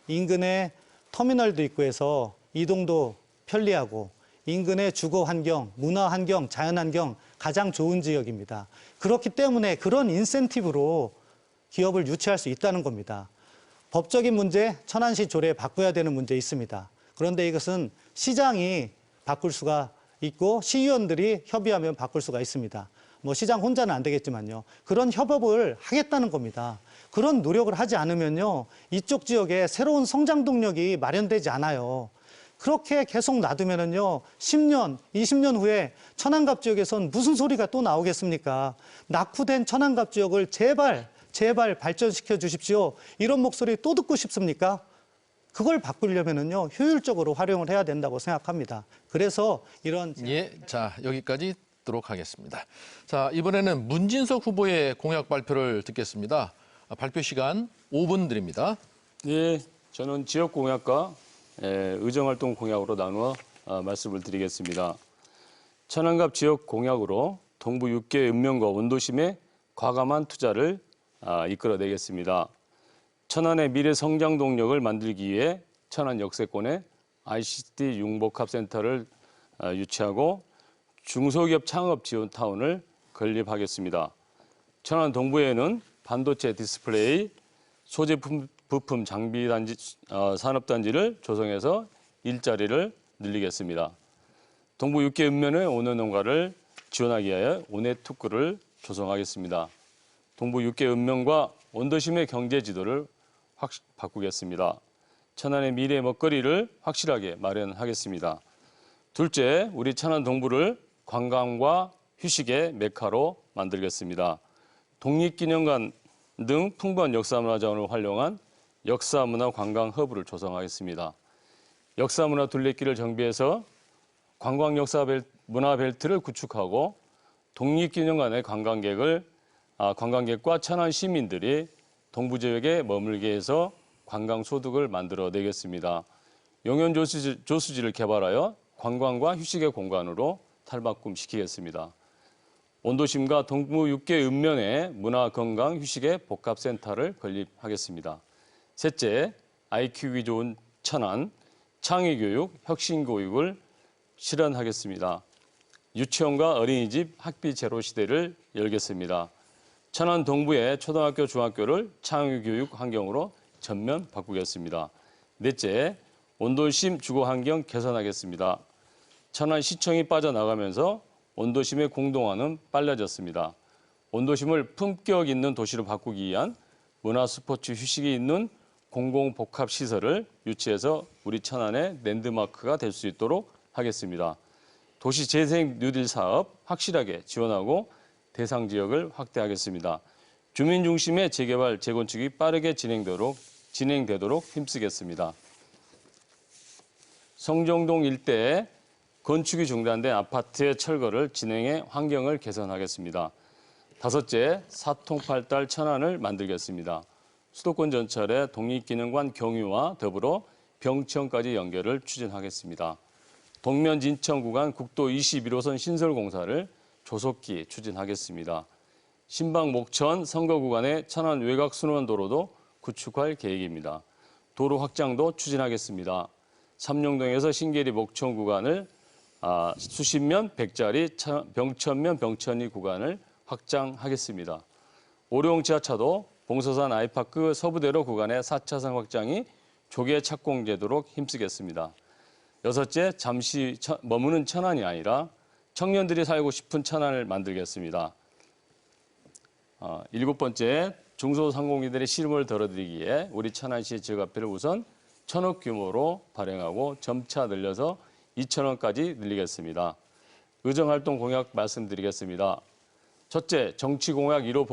인근에 터미널도 있고 해서 이동도 편리하고 인근의 주거 환경, 문화 환경, 자연 환경 가장 좋은 지역입니다. 그렇기 때문에 그런 인센티브로 기업을 유치할 수 있다는 겁니다. 법적인 문제, 천안시 조례에 바꿔야 되는 문제 있습니다. 그런데 이것은 시장이 바꿀 수가 있고 시의원들이 협의하면 바꿀 수가 있습니다. 뭐 시장 혼자는 안 되겠지만요. 그런 협업을 하겠다는 겁니다. 그런 노력을 하지 않으면요, 이쪽 지역에 새로운 성장 동력이 마련되지 않아요. 그렇게 계속 놔두면은요, 10년, 20년 후에 천안갑 지역에선 무슨 소리가 또 나오겠습니까? 낙후된 천안갑 지역을 제발 발전시켜 주십시오. 이런 목소리 또 듣고 싶습니까? 그걸 바꾸려면은요, 효율적으로 활용을 해야 된다고 생각합니다. 그래서 이런 자, 여기까지 듣도록 하겠습니다. 자, 이번에는 문진석 후보의 공약 발표를 듣겠습니다. 발표 시간 5분 드립니다. 예, 저는 지역 공약과 의정활동 공약으로 나누어 말씀을 드리겠습니다. 천안갑 지역 공약으로 동부 6개 읍면과 원도심에 과감한 투자를 이끌어내겠습니다. 천안의 미래 성장 동력을 만들기 위해 천안 역세권에 ICT 융복합센터를 유치하고 중소기업 창업 지원 타운을 건립하겠습니다. 천안 동부에는 반도체 디스플레이, 소재품 부품 장비 단지, 산업단지를 조성해서 일자리를 늘리겠습니다. 동부 6개 읍면의 온해 농가를 지원하기 위하여 온해 특구를 조성하겠습니다. 동부 6개 읍면과 원도심의 경제 지도를 바꾸겠습니다. 천안의 미래 먹거리를 확실하게 마련하겠습니다. 둘째, 우리 천안 동부를 관광과 휴식의 메카로 만들겠습니다. 독립기념관 등 풍부한 역사문화자원을 활용한 역사문화관광 허브를 조성하겠습니다. 역사문화 둘레길을 정비해서 관광역사문화벨트를 구축하고 독립기념관의 관광객과 천안 시민들이 동부지역에 머물게 해서 관광소득을 만들어내겠습니다. 용연 조수지를 개발하여 관광과 휴식의 공간으로 탈바꿈시키겠습니다. 원도심과 동부 6개 읍면에 문화건강 휴식의 복합센터를 건립하겠습니다. 셋째, IQ가 좋은 천안, 창의교육, 혁신교육을 실현하겠습니다. 유치원과 어린이집 학비 제로 시대를 열겠습니다. 천안 동부의 초등학교, 중학교를 창의교육 환경으로 전면 바꾸겠습니다. 넷째, 원도심 주거 환경 개선하겠습니다. 천안시청이 빠져나가면서 원도심의 공동화는 빨라졌습니다. 원도심을 품격 있는 도시로 바꾸기 위한 문화, 스포츠, 휴식이 있는 공공복합시설을 유치해서 우리 천안의 랜드마크가 될 수 있도록 하겠습니다. 도시재생 뉴딜 사업 확실하게 지원하고 대상 지역을 확대하겠습니다. 주민 중심의 재개발, 재건축이 빠르게 진행되도록 힘쓰겠습니다. 성정동 일대에 건축이 중단된 아파트의 철거를 진행해 환경을 개선하겠습니다. 다섯째, 사통팔달 천안을 만들겠습니다. 수도권 전철의 독립기능관 경유와 더불어 병천까지 연결을 추진하겠습니다. 동면 진천 구간 국도 21호선 신설 공사를 조속히 추진하겠습니다. 신방 목천 선거 구간의 천안 외곽 순환도로도 구축할 계획입니다. 도로 확장도 추진하겠습니다. 삼룡동에서 신계리 목천 구간을 수신면 100짜리 병천면 병천리 구간을 확장하겠습니다. 오룡 지하차도 봉서산 아이파크 서부대로 구간의 4차선 확장이 조기에 착공되도록 힘쓰겠습니다. 여섯째, 잠시 머무는 천안이 아니라 청년들이 살고 싶은 천안을 만들겠습니다. 일곱 번째, 중소상공인들의 시름을 덜어드리기에 우리 천안시의 지역화폐를 우선 1,000억 규모로 발행하고 점차 늘려서 2,000원까지 늘리겠습니다. 의정활동 공약 말씀드리겠습니다. 첫째, 정치공약 1호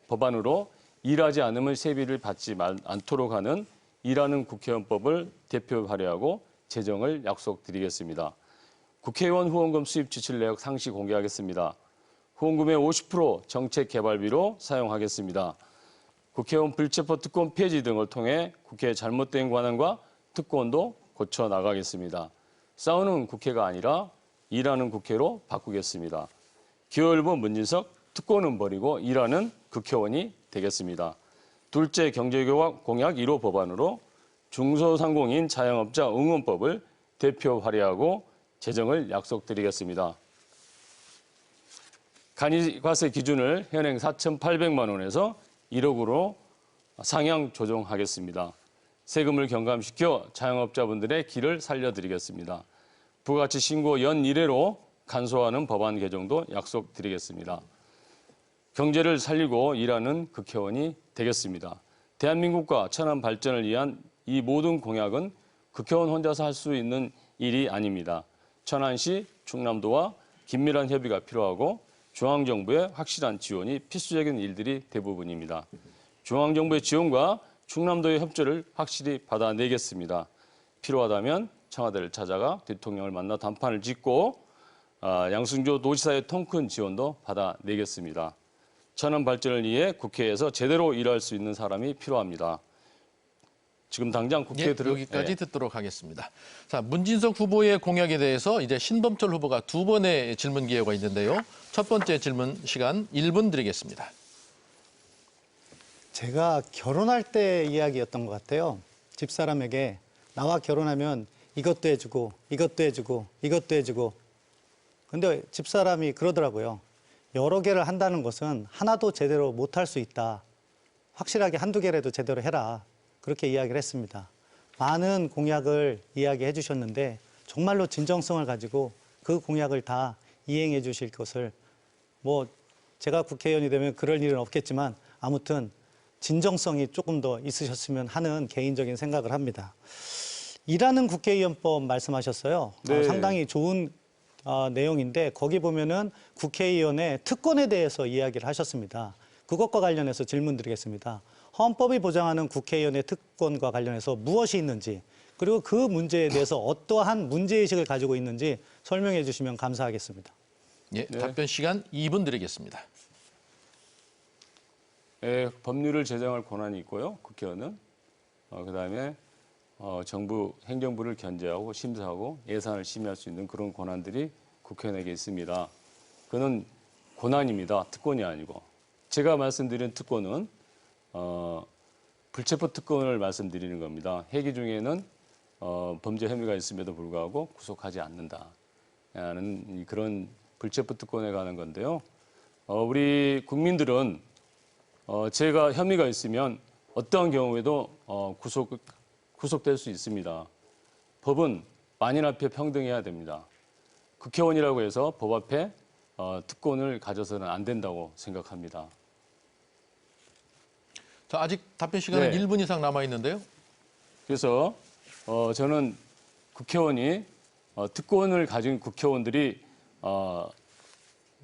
법안으로 일하지 않으면 세비를 받지 않도록 하는 일하는 국회의원법을 대표 발의하고 제정을 약속드리겠습니다. 국회의원 후원금 수입 지출 내역 상시 공개하겠습니다. 후원금의 50% 정책개발비로 사용하겠습니다. 국회의원 불체포 특권 폐지 등을 통해 국회의 잘못된 관행과 특권도 고쳐 나가겠습니다. 싸우는 국회가 아니라 일하는 국회로 바꾸겠습니다. 기호일본 문진석, 특권은 버리고 일하는 국회의원이 되겠습니다. 둘째, 경제공약 1호 법안으로 중소상공인 자영업자 응원법을 대표 발의하고 제정을 약속드리겠습니다. 간이과세 기준을 현행 4,800만 원에서 1억으로 상향 조정하겠습니다. 세금을 경감시켜 자영업자분들의 길을 살려드리겠습니다. 부가가치 신고 연 1회로 간소화하는 법안 개정도 약속드리겠습니다. 경제를 살리고 일하는 국회의원이 되겠습니다. 대한민국과 천안 발전을 위한 이 모든 공약은 국회의원 혼자서 할 수 있는 일이 아닙니다. 천안시, 충남도와 긴밀한 협의가 필요하고 중앙정부의 확실한 지원이 필수적인 일들이 대부분입니다. 중앙정부의 지원과 충남도의 협조를 확실히 받아내겠습니다. 필요하다면 청와대를 찾아가 대통령을 만나 담판을 짓고 양승조 도지사의 통큰 지원도 받아내겠습니다. 천안 발전을 위해 국회에서 제대로 일할 수 있는 사람이 필요합니다. 지금 당장 국회에 여기까지 듣도록 하겠습니다. 자, 문진석 후보의 공약에 대해서 이제 신범철 후보가 두 번의 질문 기회가 있는데요. 첫 번째 질문 시간 1분 드리겠습니다. 제가 결혼할 때 이야기였던 것 같아요. 집사람에게 나와 결혼하면 이것도 해주고 이것도 해주고 이것도 해주고. 근데 집사람이 그러더라고요. 여러 개를 한다는 것은 하나도 제대로 못할 수 있다. 확실하게 한두 개라도 제대로 해라. 그렇게 이야기를 했습니다. 많은 공약을 이야기해 주셨는데 정말로 진정성을 가지고 그 공약을 다 이행해 주실 것을 제가 국회의원이 되면 그럴 일은 없겠지만 아무튼 진정성이 조금 더 있으셨으면 하는 개인적인 생각을 합니다. 일하는 국회의원법 말씀하셨어요. 네. 상당히 좋은 내용인데 거기 보면은 국회의원의 특권에 대해서 이야기를 하셨습니다. 그것과 관련해서 질문 드리겠습니다. 헌법이 보장하는 국회의원의 특권과 관련해서 무엇이 있는지 그리고 그 문제에 대해서 어떠한 문제의식을 가지고 있는지 설명해 주시면 감사하겠습니다. 예, 답변 시간 2분 드리겠습니다. 법률을 제정할 권한이 있고요. 국회의원은. 그다음에 정부 행정부를 견제하고 심사하고 예산을 심의할 수 있는 그런 권한들이 국회의원에게 있습니다. 그는 권한입니다. 특권이 아니고. 제가 말씀드린 특권은 불체포 특권을 말씀드리는 겁니다. 회기 중에는 범죄 혐의가 있음에도 불구하고 구속하지 않는다는 그런 불체포 특권에 관한 건데요. 우리 국민들은 제가 혐의가 있으면 어떠한 경우에도 구속될 수 있습니다. 법은 만인 앞에 평등해야 됩니다. 국회의원이라고 해서 법 앞에 특권을 가져서는 안 된다고 생각합니다. 자, 아직 답변 시간은 네. 1분 이상 남아 있는데요. 그래서 저는 국회의원이 특권을 가진 국회의원들이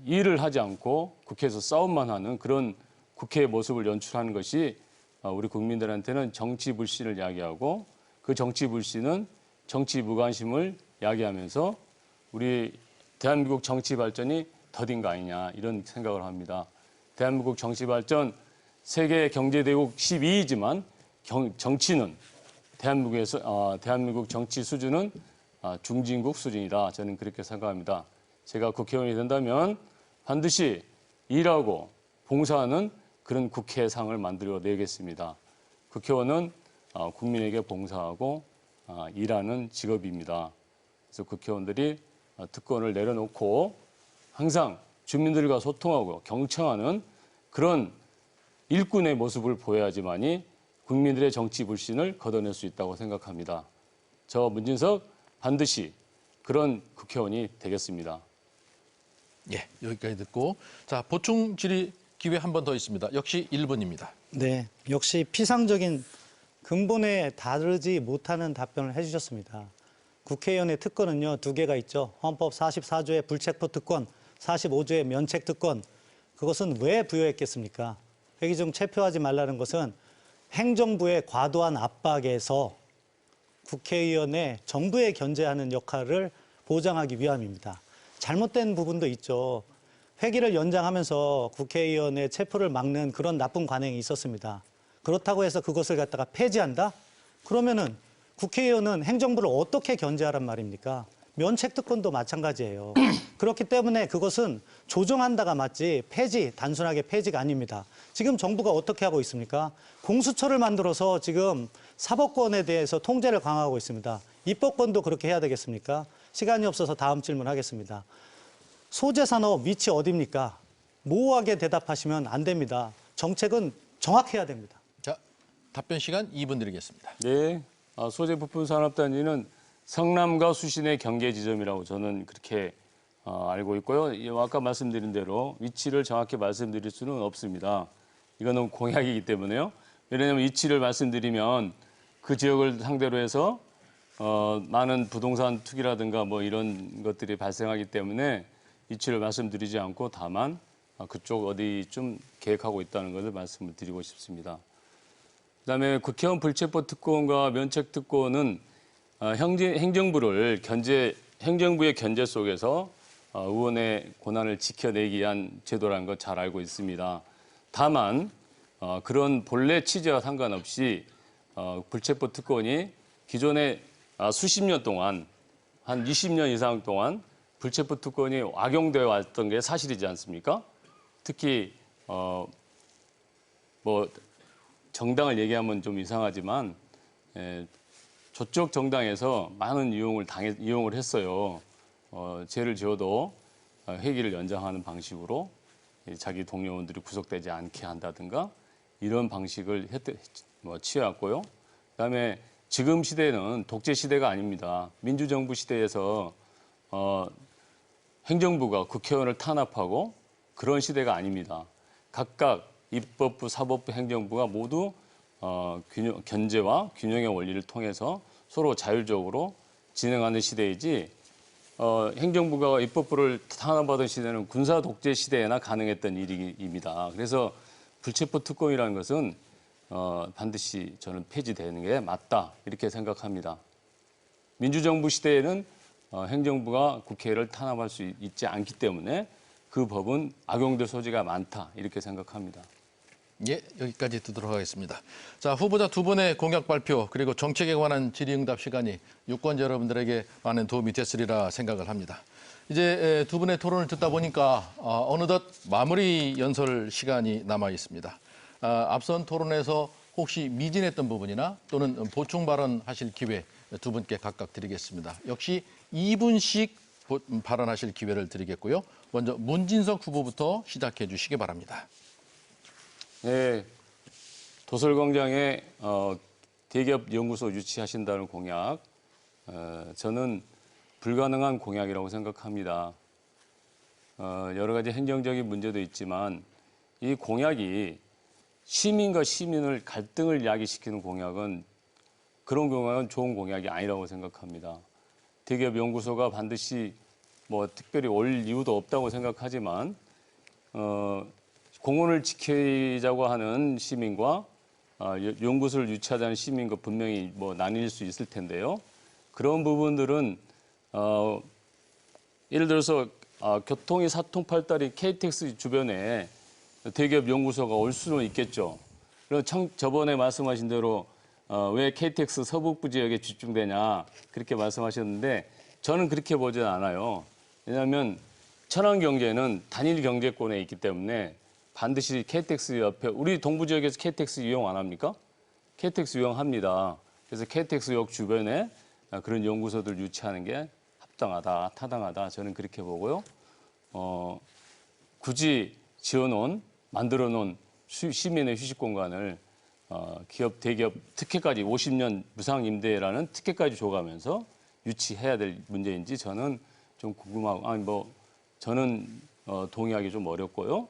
일을 하지 않고 국회에서 싸움만 하는 그런 국회의 모습을 연출하는 것이 우리 국민들한테는 정치 불신을 야기하고 그 정치 불신은 정치 무관심을 야기하면서 우리 대한민국 정치 발전이 더딘 거 아니냐 이런 생각을 합니다. 대한민국 정치 발전 세계 경제대국 12위지만 정치는 대한민국 정치 수준은 중진국 수준이다. 저는 그렇게 생각합니다. 제가 국회의원이 된다면 반드시 일하고 봉사하는 그런 국회상을 만들어내겠습니다. 국회의원은 국민에게 봉사하고 일하는 직업입니다. 그래서 국회의원들이 특권을 내려놓고 항상 주민들과 소통하고 경청하는 그런 일꾼의 모습을 보여야지만이 국민들의 정치 불신을 걷어낼 수 있다고 생각합니다. 저 문진석 반드시 그런 국회의원이 되겠습니다. 예, 여기까지 듣고 자, 보충 질의 기회 한 번 더 있습니다. 역시 1분입니다. 네, 역시 피상적인 근본에 다르지 못하는 답변을 해주셨습니다. 국회의원의 특권은요, 두 개가 있죠. 헌법 44조의 불체포 특권, 45조의 면책 특권. 그것은 왜 부여했겠습니까? 회기 중 체포하지 말라는 것은 행정부의 과도한 압박에서 국회의원의 정부에 견제하는 역할을 보장하기 위함입니다. 잘못된 부분도 있죠. 회기를 연장하면서 국회의원의 체포를 막는 그런 나쁜 관행이 있었습니다. 그렇다고 해서 그것을 갖다가 폐지한다? 그러면은 국회의원은 행정부를 어떻게 견제하란 말입니까? 면책특권도 마찬가지예요. 그렇기 때문에 그것은 조정한다가 맞지 단순하게 폐지가 아닙니다. 지금 정부가 어떻게 하고 있습니까? 공수처를 만들어서 지금 사법권에 대해서 통제를 강화하고 있습니다. 입법권도 그렇게 해야 되겠습니까? 시간이 없어서 다음 질문하겠습니다. 소재산업 위치 어디입니까? 모호하게 대답하시면 안 됩니다. 정책은 정확해야 됩니다. 자, 답변 시간 2분 드리겠습니다. 네, 소재 부품 산업단지는 성남과 수신의 경계 지점이라고 저는 그렇게 알고 있고요. 아까 말씀드린 대로 위치를 정확히 말씀드릴 수는 없습니다. 이거는 공약이기 때문에요. 왜냐하면 위치를 말씀드리면 그 지역을 상대로 해서 많은 부동산 투기라든가 뭐 이런 것들이 발생하기 때문에 위치를 말씀드리지 않고 다만 그쪽 어디 좀 계획하고 있다는 것을 말씀을 드리고 싶습니다. 그다음에 국회의원 불체포 특권과 면책 특권은 행정부의 견제 속에서 의원의 권한을 지켜내기 위한 제도라는 걸 잘 알고 있습니다. 다만 그런 본래 취지와 상관없이 불체포 특권이 기존에 수십 년 동안 한 20년 이상 동안 불체포 특권이 악용되어 왔던 게 사실이지 않습니까? 특히 뭐 정당을 얘기하면 좀 이상하지만 저쪽 정당에서 많은 이용을 했어요. 죄를 지어도 회기를 연장하는 방식으로 자기 동료원들이 구속되지 않게 한다든가 이런 방식을 취해왔고요. 그다음에 지금 시대는 독재 시대가 아닙니다. 민주정부 시대에서 행정부가 국회의원을 탄압하고 그런 시대가 아닙니다. 각각 입법부, 사법부, 행정부가 모두 견제와 균형의 원리를 통해서 서로 자율적으로 진행하는 시대이지 행정부가 입법부를 탄압받은 시대는 군사 독재 시대에나 가능했던 일입니다. 그래서 불체포 특권이라는 것은 반드시 저는 폐지되는 게 맞다 이렇게 생각합니다. 민주정부 시대에는 행정부가 국회를 탄압할 수 있지 않기 때문에 그 법은 악용될 소지가 많다 이렇게 생각합니다. 예, 여기까지 듣도록 하겠습니다. 자, 후보자 두 분의 공약 발표 그리고 정책에 관한 질의응답 시간이 유권자 여러분들에게 많은 도움이 됐으리라 생각을 합니다. 이제 두 분의 토론을 듣다 보니까 어느덧 마무리 연설 시간이 남아 있습니다. 앞선 토론에서 혹시 미진했던 부분이나 또는 보충 발언하실 기회 두 분께 각각 드리겠습니다. 역시 2분씩 발언하실 기회를 드리겠고요. 먼저 문진석 후보부터 시작해 주시기 바랍니다. 네, 도설광장에 대기업 연구소 유치하신다는 공약, 저는 불가능한 공약이라고 생각합니다. 여러 가지 행정적인 문제도 있지만 이 공약이 시민과 시민을 갈등을 야기시키는 공약은 그런 공약은 좋은 공약이 아니라고 생각합니다. 대기업 연구소가 반드시 뭐 특별히 올 이유도 없다고 생각하지만 공원을 지키자고 하는 시민과 연구소를 유치하자는 시민과 분명히 뭐 나뉠 수 있을 텐데요. 그런 부분들은 예를 들어서 교통이 사통팔달인 KTX 주변에 대기업 연구소가 올 수는 있겠죠. 그리고 저번에 말씀하신 대로 왜 KTX 서북부 지역에 집중되냐 그렇게 말씀하셨는데 저는 그렇게 보지 않아요. 왜냐하면 천안 경제는 단일 경제권에 있기 때문에 반드시 KTX 옆에 우리 동부 지역에서 KTX 이용 안 합니까? KTX 이용합니다. 그래서 KTX역 주변에 그런 연구소들 유치하는 게 합당하다, 타당하다 저는 그렇게 보고요. 굳이 만들어 놓은 시민의 휴식 공간을 기업, 대기업 특혜까지 50년 무상 임대라는 특혜까지 줘가면서 유치해야 될 문제인지 저는 좀 궁금하고 저는 동의하기 좀 어렵고요.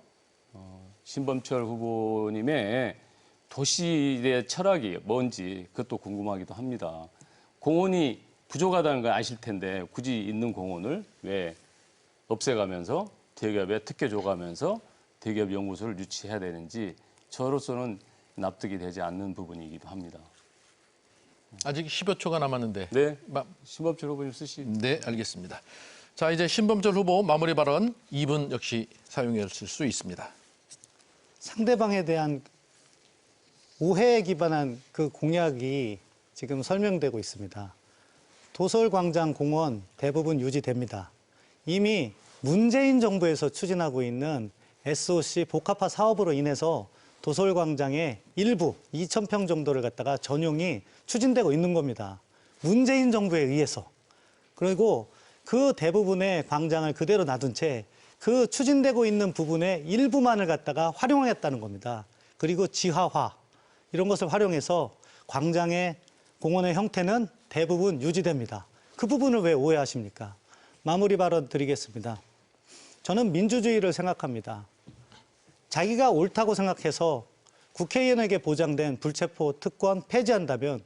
신범철 후보님의 도시의 철학이 뭔지 그것도 궁금하기도 합니다. 공원이 부족하다는 걸 아실 텐데 굳이 있는 공원을 왜 없애가면서 대기업에 특혜 줘가면서 대기업 연구소를 유치해야 되는지 저로서는 납득이 되지 않는 부분이기도 합니다. 아직 10여 초가 남았는데. 네, 신범철 후보님 네, 알겠습니다. 자, 이제 신범철 후보 마무리 발언 2분 역시 사용하실 수 있습니다. 상대방에 대한 오해에 기반한 그 공약이 지금 설명되고 있습니다. 도솔광장 공원 대부분 유지됩니다. 이미 문재인 정부에서 추진하고 있는 SOC 복합화 사업으로 인해서 도솔광장의 일부 2,000평 정도를 갖다가 전용이 추진되고 있는 겁니다. 문재인 정부에 의해서. 그리고 그 대부분의 광장을 그대로 놔둔 채 그 추진되고 있는 부분의 일부만을 갖다가 활용하겠다는 겁니다. 그리고 지하화 이런 것을 활용해서 광장의 공원의 형태는 대부분 유지됩니다. 그 부분을 왜 오해하십니까? 마무리 발언 드리겠습니다. 저는 민주주의를 생각합니다. 자기가 옳다고 생각해서 국회의원에게 보장된 불체포 특권 폐지한다면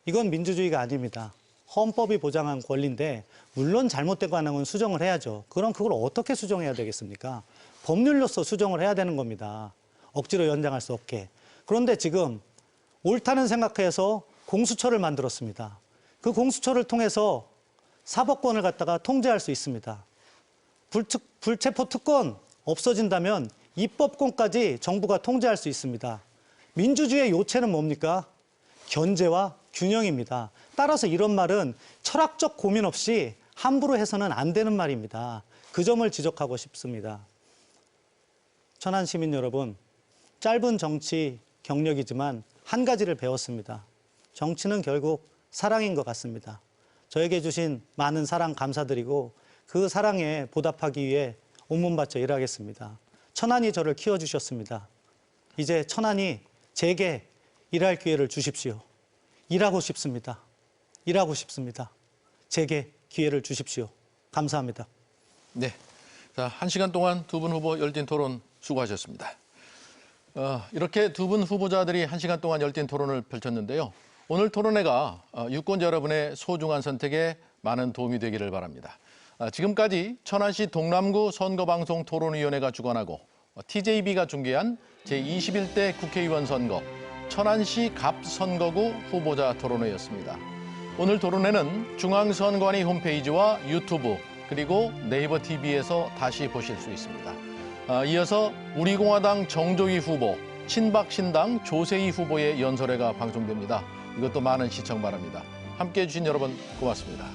이건 민주주의가 아닙니다. 헌법이 보장한 권리인데 물론 잘못된 거 하나는 수정을 해야죠. 그럼 그걸 어떻게 수정해야 되겠습니까? 법률로서 수정을 해야 되는 겁니다. 억지로 연장할 수 없게. 그런데 지금 옳다는 생각해서 공수처를 만들었습니다. 그 공수처를 통해서 사법권을 갖다가 통제할 수 있습니다. 불체포 특권 없어진다면 입법권까지 정부가 통제할 수 있습니다. 민주주의의 요체는 뭡니까? 견제와 균형입니다. 따라서 이런 말은 철학적 고민 없이 함부로 해서는 안 되는 말입니다. 그 점을 지적하고 싶습니다. 천안 시민 여러분, 짧은 정치 경력이지만 한 가지를 배웠습니다. 정치는 결국 사랑인 것 같습니다. 저에게 주신 많은 사랑 감사드리고 그 사랑에 보답하기 위해 온몸 바쳐 일하겠습니다. 천안이 저를 키워주셨습니다. 이제 천안이 제게 일할 기회를 주십시오. 일하고 싶습니다. 일하고 싶습니다. 제게 기회를 주십시오. 감사합니다. 네, 자, 1시간 동안 두 분 후보 열띤 토론 수고하셨습니다. 이렇게 두 분 후보자들이 1시간 동안 열띤 토론을 펼쳤는데요. 오늘 토론회가 유권자 여러분의 소중한 선택에 많은 도움이 되기를 바랍니다. 지금까지 천안시 동남구 선거방송 토론위원회가 주관하고 TJB가 중계한 제21대 국회의원 선거 천안시 갑선거구 후보자 토론회였습니다. 오늘 토론회는 중앙선관위 홈페이지와 유튜브 그리고 네이버 TV에서 다시 보실 수 있습니다. 이어서 우리공화당 정조희 후보, 친박신당 조세희 후보의 연설회가 방송됩니다. 이것도 많은 시청 바랍니다. 함께해 주신 여러분 고맙습니다.